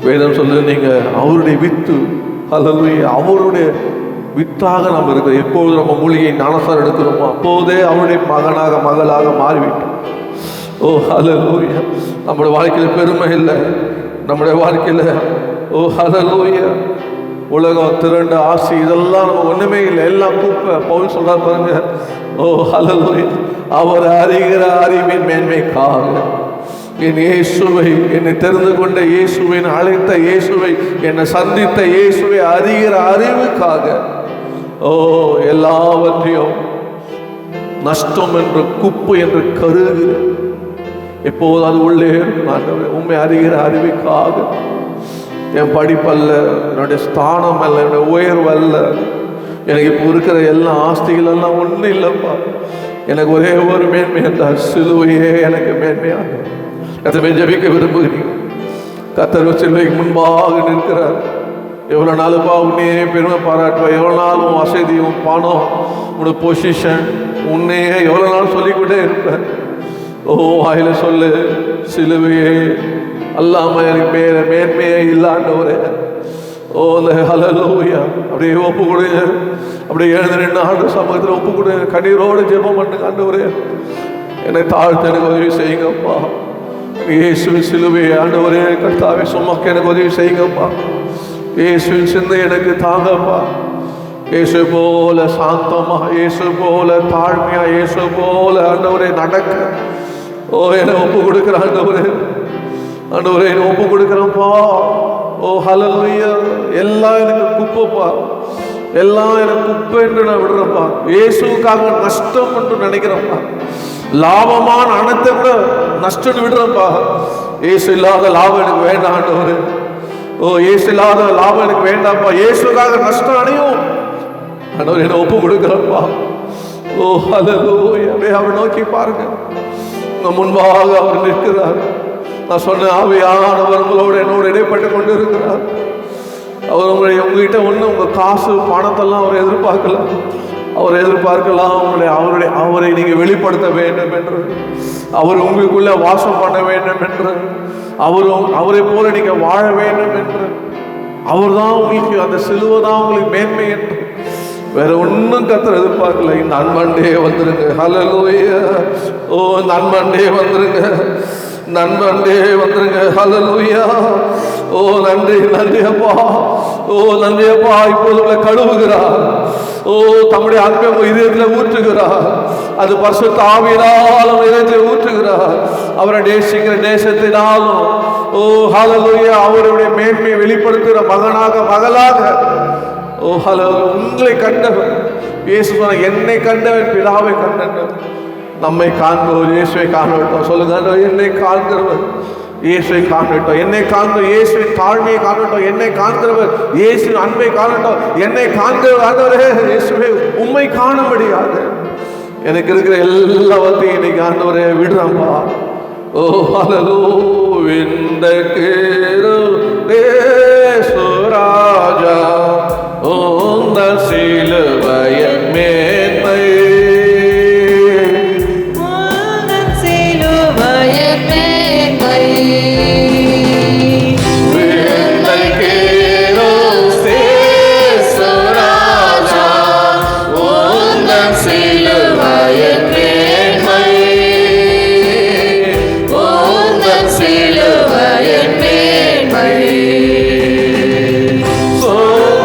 வேதம் சொல்லுது, நீங்க அவருடைய வித்து. அல்லேலூயா. அவருடைய வித்தாக நம்ம இருக்கிறோம். எப்போது நம்ம மூலிகை ஞானசாரம் எடுக்கிறோமோ அப்போதே அவருடைய மகனாக மகளாக மாறிவிட்டோம். அல்லேலூயா. நம்முடைய வாழ்க்கையில் பெருமை இல்லை. நம்முடைய வாழ்க்கையில் அல்லேலூயா உலகம் திரண்ட ஆசை இதெல்லாம் நம்ம ஒண்ணுமே இல்லை, எல்லாம் கூப்ப. பவுல் சொல்றார் பாருங்க, அல்லேலூயா. அவர் அறிகிற அறிவின் மேன்மைக்காக என் இயேசுவை, என்னை தெரிந்து கொண்ட இயேசுவை, அழைத்த இயேசுவை, என்னை சந்தித்த இயேசுவை அறிகிற அறிவுக்காக எல்லாவற்றையும் நஷ்டம் என்று குப்பு என்று கருது. எப்போது அது உள்ளே உண்மை அறிகிற அறிவுக்காக. என் படிப்பல்ல, என்னுடைய ஸ்தானம் அல்ல, என்னுடைய உயர்வு அல்ல, எனக்கு இப்போ இருக்கிற எல்லா ஆஸ்திகள் எல்லாம் ஒன்றும் இல்லைப்பா. எனக்கு ஒரே ஒரு மேன்மை என்றால் சிலுவையே எனக்கு மேன்மையாக. கர்த்தரை ஜெபிக்க விரும்புகிறீங்க? கர்த்தர் சிலுவைக்கு முன்பாக நிற்கிறார். எவ்வளோ நாளுப்பா உன்னையே பெருமை பாராட்டுவா? எவ்வளோ நாள் உன் வசதி, உன் பணம், உன்னோட பொசிஷன், உன்னையே எவ்வளோ நாள் சொல்லிக்கிட்டே இருப்பேன். வாயில சொல்லு, சிலுவையே அல்லாம எனக்கு மேன்மையே இல்லாண்டவரே. ஹல்லேலூயா. அப்படியே ஒப்பு கொடுங்க. அப்படியே எழுந்து நின்று ஆண்டு சமூகத்தில் ஒப்பு கொடுங்க. கண்ணீரோடு ஜெபம் பண்ணுங்க. ஆண்டவரே என்னை தாழ்த்து எனக்கு உதவி செய்யுங்கப்பா. இயேசுவின் சிலுவையை ஆண்டவரே கர்த்தாவே சுமக்க எனக்கு உதவி செய்யுங்கப்பா. இயேசுவின் சிந்தை எனக்கு தாங்கப்பா. இயேசு போல சாந்தமா, இயேசு போல தாழ்மையா, இயேசு போல ஆண்டவரே நடக்க என்னை ஒப்பு கொடுக்குற ஆண்டவரே. ஆண்டவரே என்னை ஒப்பு கொடுக்குறேன்ப்பா. ஹல்லேலூயா. எல்லாம் எனக்கு குப்பைப்பா, எல்லாம் எனக்கு குப்பை என்று நான் விடுறேன்ப்பா. இயேசுக்காக நஷ்டம் என்று நினைக்கிறேன்ப்பா. லாபமான அனைத்தை விட நஷ்டம் விடுறேன்ப்பா. இயேசு இல்லாத லாபம் எனக்கு வேண்டாம் ஆண்டவரே. இயேசு இல்லாத லாபம் எனக்கு வேண்டாம்ப்பா. இயேசுக்காக நஷ்டம் அடையும் ஆண்டவர் என்னை ஒப்பு கொடுக்குறேன்ப்பா. ஹல்லேலூயா. அப்படியே அவர் நோக்கி பாருங்க. முன்பாக அவர் நிற்கிறார். நான் சொன்ன ஆவியானவர் உங்களோடு என்னோடு இடைப்பட்டு கொண்டு இருக்கிறார். அவர் உங்ககிட்ட ஒன்று உங்கள் காசு பணத்தெல்லாம் அவர் எதிர்பார்க்கலாம். அவர் எதிர்பார்க்கலாம் அவரை நீங்கள் வெளிப்படுத்த வேண்டும் என்று, அவர் உங்களுக்குள்ள வாசம் பண்ண வேண்டும் என்று, அவரை போல நீங்கள் வாழ வேண்டும் என்று. அவர் தான் உங்களுக்கு, அந்த சிலுவை தான் உங்களுக்கு மேன்மை என்று. வேற ஒன்றும் கர்த்தர் எதிர்பார்க்கல. இந்த அன்பாண்டே வந்துருங்க. ஹல்லேலூயா. இந்த அன்பாண்டே வந்துருங்க, நண்பண்டே வந்துருங்க. ஹல்லேலூயா. நன்றி நன்றி அப்பா. நன்றி அப்பா. இப்போது உங்களை கழுவுகிறார். தம்முடைய அன்பை உங்கள் இதயத்தில் ஊற்றுகிறார். அது பரிசுத்த ஆவியினால் உங்கள் இதயத்தில் ஊற்றுகிறார். அவரை நேசிக்கிற நேசத்தினாலும் ஹல்லேலூயா அவருடைய மேன்மையை வெளிப்படுத்துகிற மகனாக மகளாக உங்களை கண்டவர். இயேசு சொன்னார், என்னை கண்டவன் பிதாவை கண்டவர். நம்மை காண்பவர் இயேசுவை காணவிட்டோம். சொல்லுங்க, என்னை காண்கிறவர் இயேசுவை காணவிட்டோம். என்னை காண்பவர் இயேசுவின் தாழ்மையை காணவிட்டோம். என்னை காண்கிறவர் இயேசுவின் அன்பை காணவிட்டோம். என்னை காண்கிறவர் ஆண்டவரே இயேசுவை உம்மை காணும்படியாக எனக்கு இருக்கிற எல்லாவற்றையும் இன்னைக்கு ஆண்டவரே விடுறாம்பா. ஓ ஹalleluya இந்த கிருபேசுராஜா உந்த சிலுவையின் மேன்மை உந்தன் சிலுவையின் மேன்மை இந்த கிருபேசுராஜா உந்தன் சிலுவையின் மேன்மை உந்தன் சிலுவையின் மேன்மை சோதனை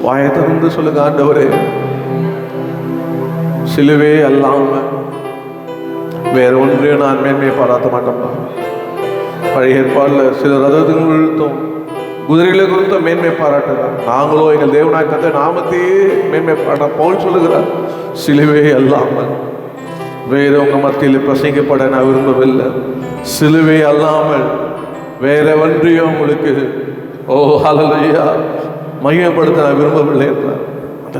வாயை திறந்து சொல்லுங்க, ஆண்டவரே, சிலுவே அல்லாம வேற ஒன்றையும் நான் மேன்மையை பாராட்ட மாட்டோம்ப்பா. பழைய ஏற்பாடில் சில ரதங்கள் குறித்தும் குதிரைகளை குறித்தும் மேன்மை பாராட்டுகிறார். நாங்களோ எங்கள் தேவனாய் கர்த்தர் நாமத்தையே மேன்மை பாராட்ட பவுல் சொல்லுகிறார். சிலுவே அல்லாமல் வேற உங்க மத்தியில் பிரசங்கிப்பட நான் விரும்பவில்லை. சிலுவை அல்லாமல் வேற ஒன்றையும் உங்களுக்கு ஹல்லேலூயா மகிமைப்படுத்த நான் விரும்பவில்லை என்றார். அந்த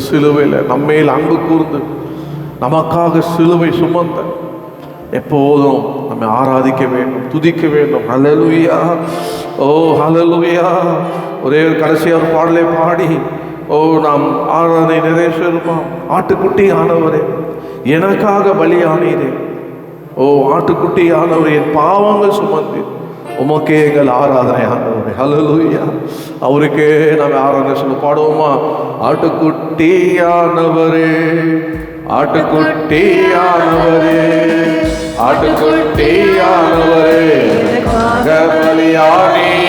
சிலுவையில் நம்மையில் அன்பு கூர்ந்து நமக்காக சிலுவை சுமந்த எப்போதும் நம்மை ஆராதிக்க வேண்டும், துதிக்க வேண்டும். ஹல்லேலூயா, ஹல்லேலூயா. ஒரே கடைசியாக ஒரு பாடலை பாடி நாம் ஆராதனை நிறைவேறுமாம். ஆட்டுக்குட்டி ஆனவரே, எனக்காக பலியானீரே. ஆட்டுக்குட்டி ஆனவரே, என் பாவங்கள் சுமந்து உமக்கே எங்கள் ஆராதனை ஆனவரே. ஹல்லேலூயா. அவருக்கே நாம் ஆராதனை சொல்ல பாடுவோமா? ஆட்டுக்குட்டியானவரே, ஆட்டுக்குட்டியானவரே, ஆட்டுக்குட்டியானவரே, பலியானீர்.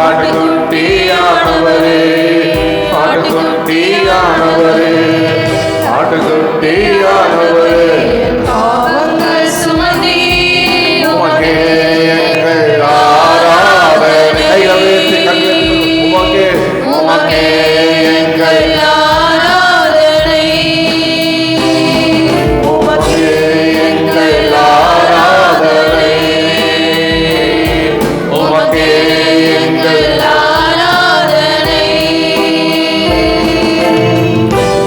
ஆட்டுக்குட்டியானவரே, ஆட்டுக்குட்டியானவரே, ஆட்டுக்குட்டியானவரே, பாவங்கள் சுமந்தீர் உமக்கே எங்கள் ஆராதனை. உமக்கே எங்கள் ஆராதனை. உமக்கே எங்கள் ஆராதனை. உமக்கே எங்கள் ஆராதனை.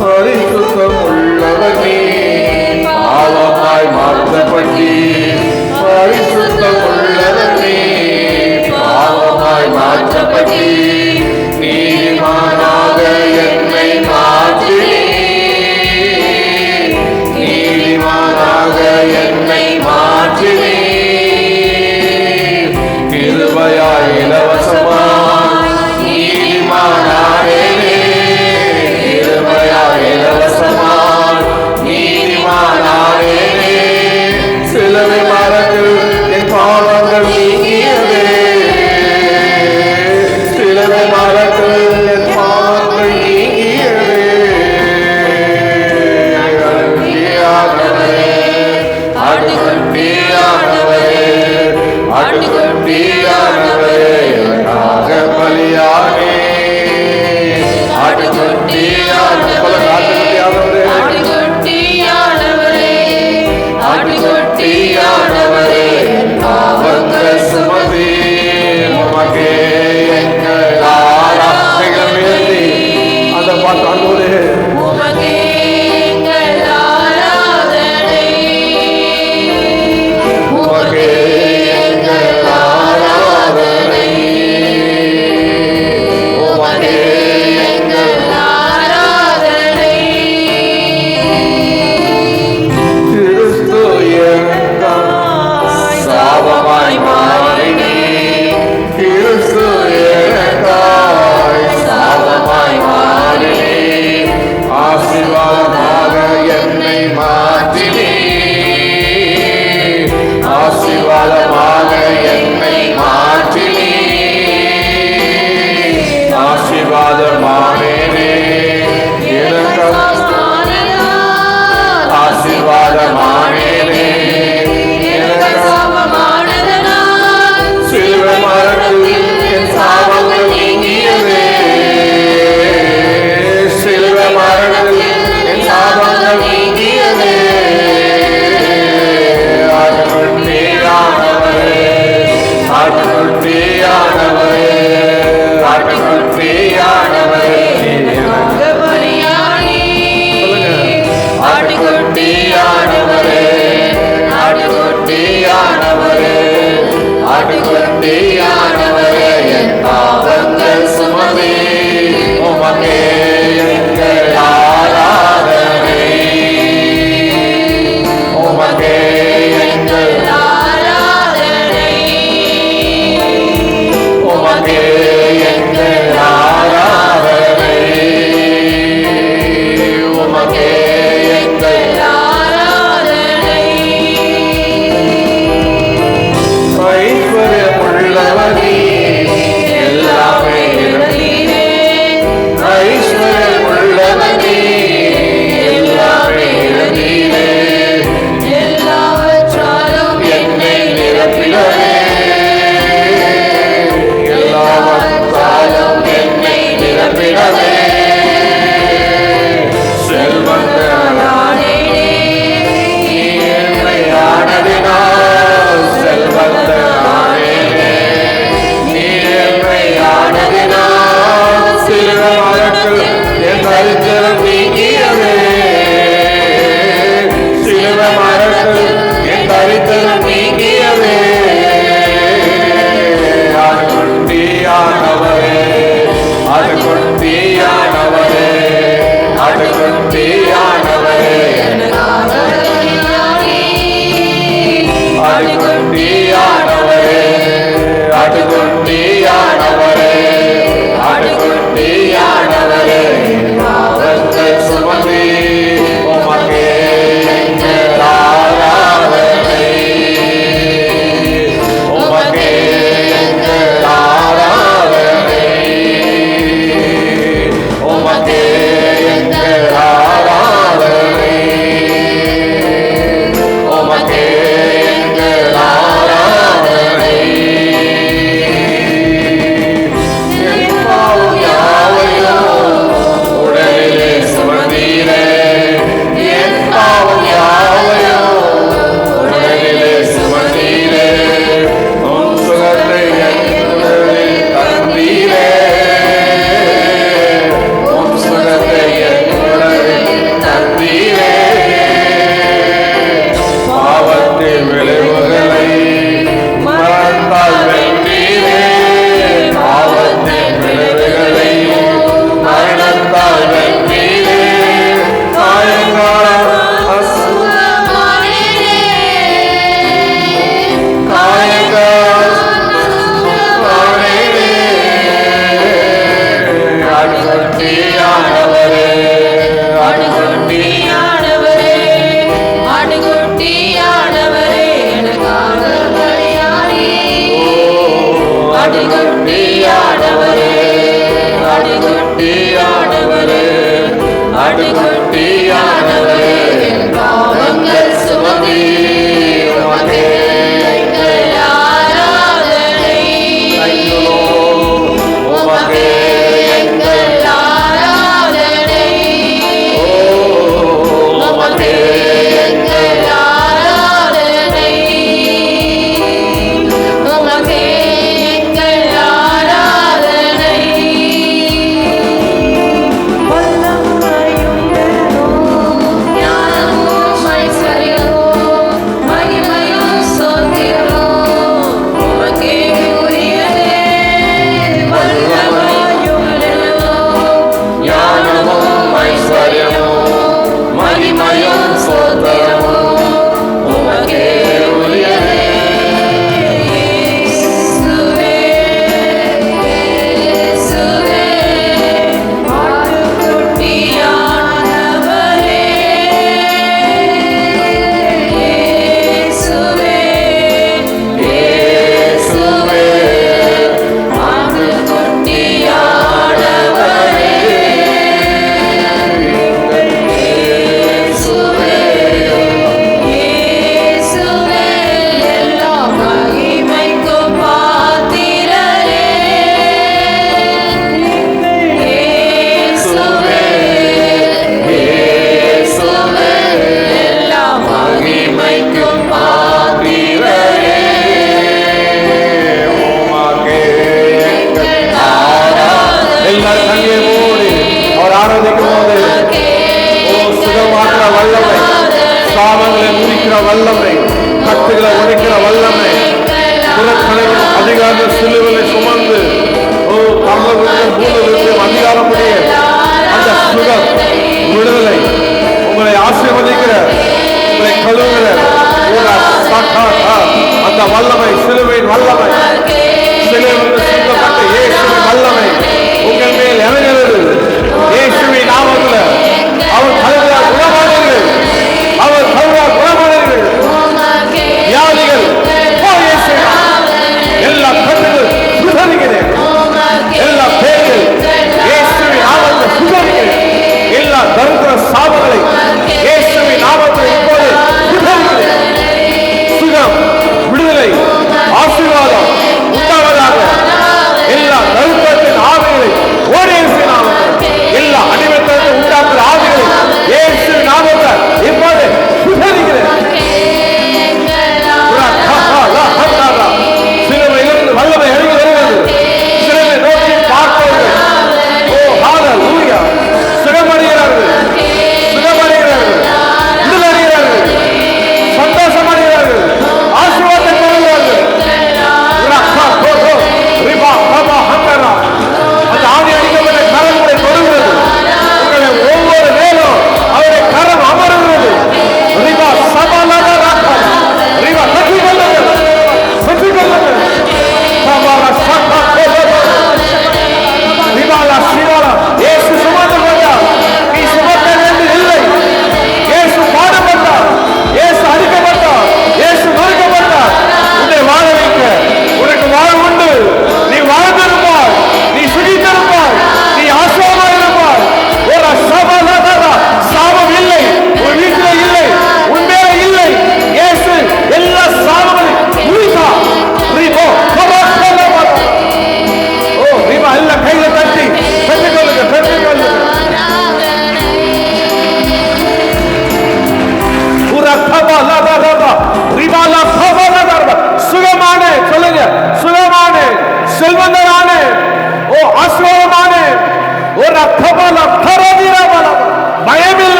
பரிசுத்தம் உள்ளவர் நீர், பாவமாய் மாற்றப்பட்டீர். பரிசுத்தம் உள்ளவர் நீர், பாவமாய் மாற்றப்பட்டீர். நீதிமானாக என்னை மாற்றினீர், நீதிமானாக என்னை மாற்றினீர். கிருபையாய் இலவசமாய் நீதிமானானேனே, கிருபையாய் இலவசமாய் நீதிமானானேனே. சிலுவை மரத்தில் என் பாவங்கள் நீங்கியதே, சிலுவை மரத்தில் என் பாவங்கள் நீங்கியதே. ஆட்டுக்குட்டியானவரே, ஆட்டுக்குட்டியானவரே, ஆட்டுக்குட்டியானவரே, எனக்காக பலியானே. ஆட்டுக்குட்டியானவரே, ஆட்டுக்குட்டியானவரே, ஆட்டுக்குட்டியானவரே, பாவங்கள் சுமந்தீர். உமக்கே எங்கள் ஆராதனை. ஆட்டுக்குட்டியானவரே எனக்காக பலியாகி. ஆட்டுக்குட்டியானவரே ஆட்டுக்குட்டியானவரே ஆட்டுக்குட்டியானவரே பாவங்கள் சுமந்து உமக்கே எங்கள் ஆராதனை. உமக்கே எங்கள் ஆராதனை. உமக்கே எங்கள் ஆராதனை. உமக்கே எங்கள் ஆராதனை. என் பாவம் யாவையும் உடலிலே சுமந்தீரே. என் பாவம் யாவையும் உடலிலே சுமந்தீரே. உம் சுகத்தை என் உடலில் தந்தீரே. உம் சுகத்தை என் உடலில் தந்தீரே. பாவத்தின் விளைவுகளை மறந்தால் வென்றீரே. பாவத்தின் விளைவுகளை மரணத்தால் வென்றீரே. காயங்காலம் அசுத்தமானீரே. காயங்காலம் அசுத்தமானீரே. ஆட்டுக்குட்டியானவரே ஆட்டுக்குட்டியானவரே ஆட்டுக்குட்டியானவரே எனக்காக பலியாகி. ஆட்டுக்குட்டியானவரே ஆட்டுக்குட்டியானவரே ஆட்டுக்குட்டியானவரே பாவங்கள் சுமந்து உமக்கே எங்கள் ஆராதனை. உமக்கே எங்கள் ஆராதனை. உமக்கே எங்கள் ஆராதனை. உமக்கே எங்கள் ஆராதனை. வல்லமையும் ஞானமும் ஐஸ்வர்யமும் மகிமையும் ஸ்தோத்திரமும் உமக்கே உரியதே. வல்லமையும் ஞானமும் ஐஸ்வர்யமும் மகிமையும் ஸ்தோத்திரமும் உமக்கே உரியதே. இயேசுவே இயேசுவே ஆட்டுக்குட்டியானவரே. இயேசுவே இயேசுவே ஆட்டுக்குட்டியானவரே. இயேசுவே இயேசுவே எல்லா மகிமைக்கும் பாத்திரரே. இயேசுவே இயேசுவே எல்லா மகிமைக்கும் பாத்திரரே. உமக்கே எங்கள் ஆராதனை. எல்லாரும் கண்ணீர் மூடி அவர் ஆராதிக்கும் போது ஓ சுகமாக்குற வல்லமை, சாபங்களை முறிக்கிற வல்லமை, கட்டுகளை உடைக்கிற வல்லமை, புறக்கணிக்கும் அதிகாரம் சிலுவையை சுமந்து ஓ கம்பவிலும் பூமியிலும் அதிகாரம் உடைய அந்த சுகம் விடுதலை உங்களை ஆசீர்வதிக்கிற உங்களை கழுவுகிற அந்த வல்லமை, சிலுவையின் வல்லமை, சிலுவையில் சிந்தப்பட்ட இயேசுவின் வல்லமை உங்கள் மேல் இறங்குகிறது. இயேசுவின் நாமத்தில் அவர் கழுவுகிறார், குணமானீர்கள். அவர் கழுவுகிறார், குணமானீர்கள். வியாதிகள் ஓ இயேசுவின் நாமத்தில் எல்லா கட்டுகள் சுகரிக்கிறேன். எல்லா பேர்கள் இயேசுவின் நாமத்தில் சுகரிக்கிறேன். எல்லா தரித்திர சாபங்களை இயேசுவின் நாமத்தில் இப்போது சுகரிக்கிறேன். சுகம், விடுதலை, ஆசீர்வாதம்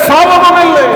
சாபமும் இல்லை.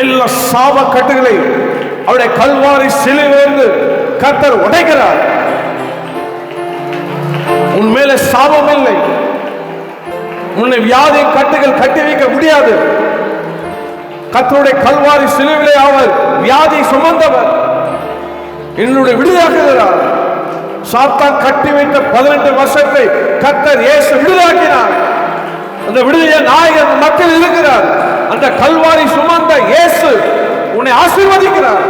எல்லா சாப கட்டுகளை அவருடைய கல்வாரி சிலுவையிலிருந்து கர்த்தர் உடைக்கிறார். உன் மேல சாபம் இல்லை. உன்னை வியாதி கட்டுகள் கட்டி வைக்க முடியாது. கர்த்தருடைய கல்வாரி சிலுவையிலே அவர் வியாதி சுமந்தவர். என்னுடைய விடுதலாக்குகிறார். சாத்தான் கட்டி வைத்த 18 வருஷத்தை கர்த்தர் இயேசு விடுதலாக்கினார். அந்த விடுதலை நாயகன் மக்கள் இருக்கிறார். அந்த கல்வாரி சுமந்த இயேசு உன்னை ஆசீர்வதிக்கிறார்.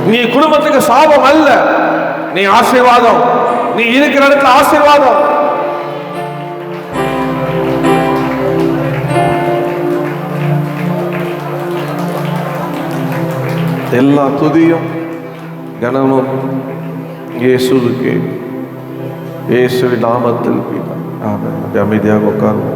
நீ குடும்பத்துக்கு சாபம் அல்ல, நீ ஆசீர்வாதம். நீ இருக்கிற இடத்துல ஆசீர்வாதம். எல்லா துதியும் கனமும் இயேசுவுக்கே, இயேசுவின் நாமத்தில். ஆமென். அமைதியாக உட்கார்ந்து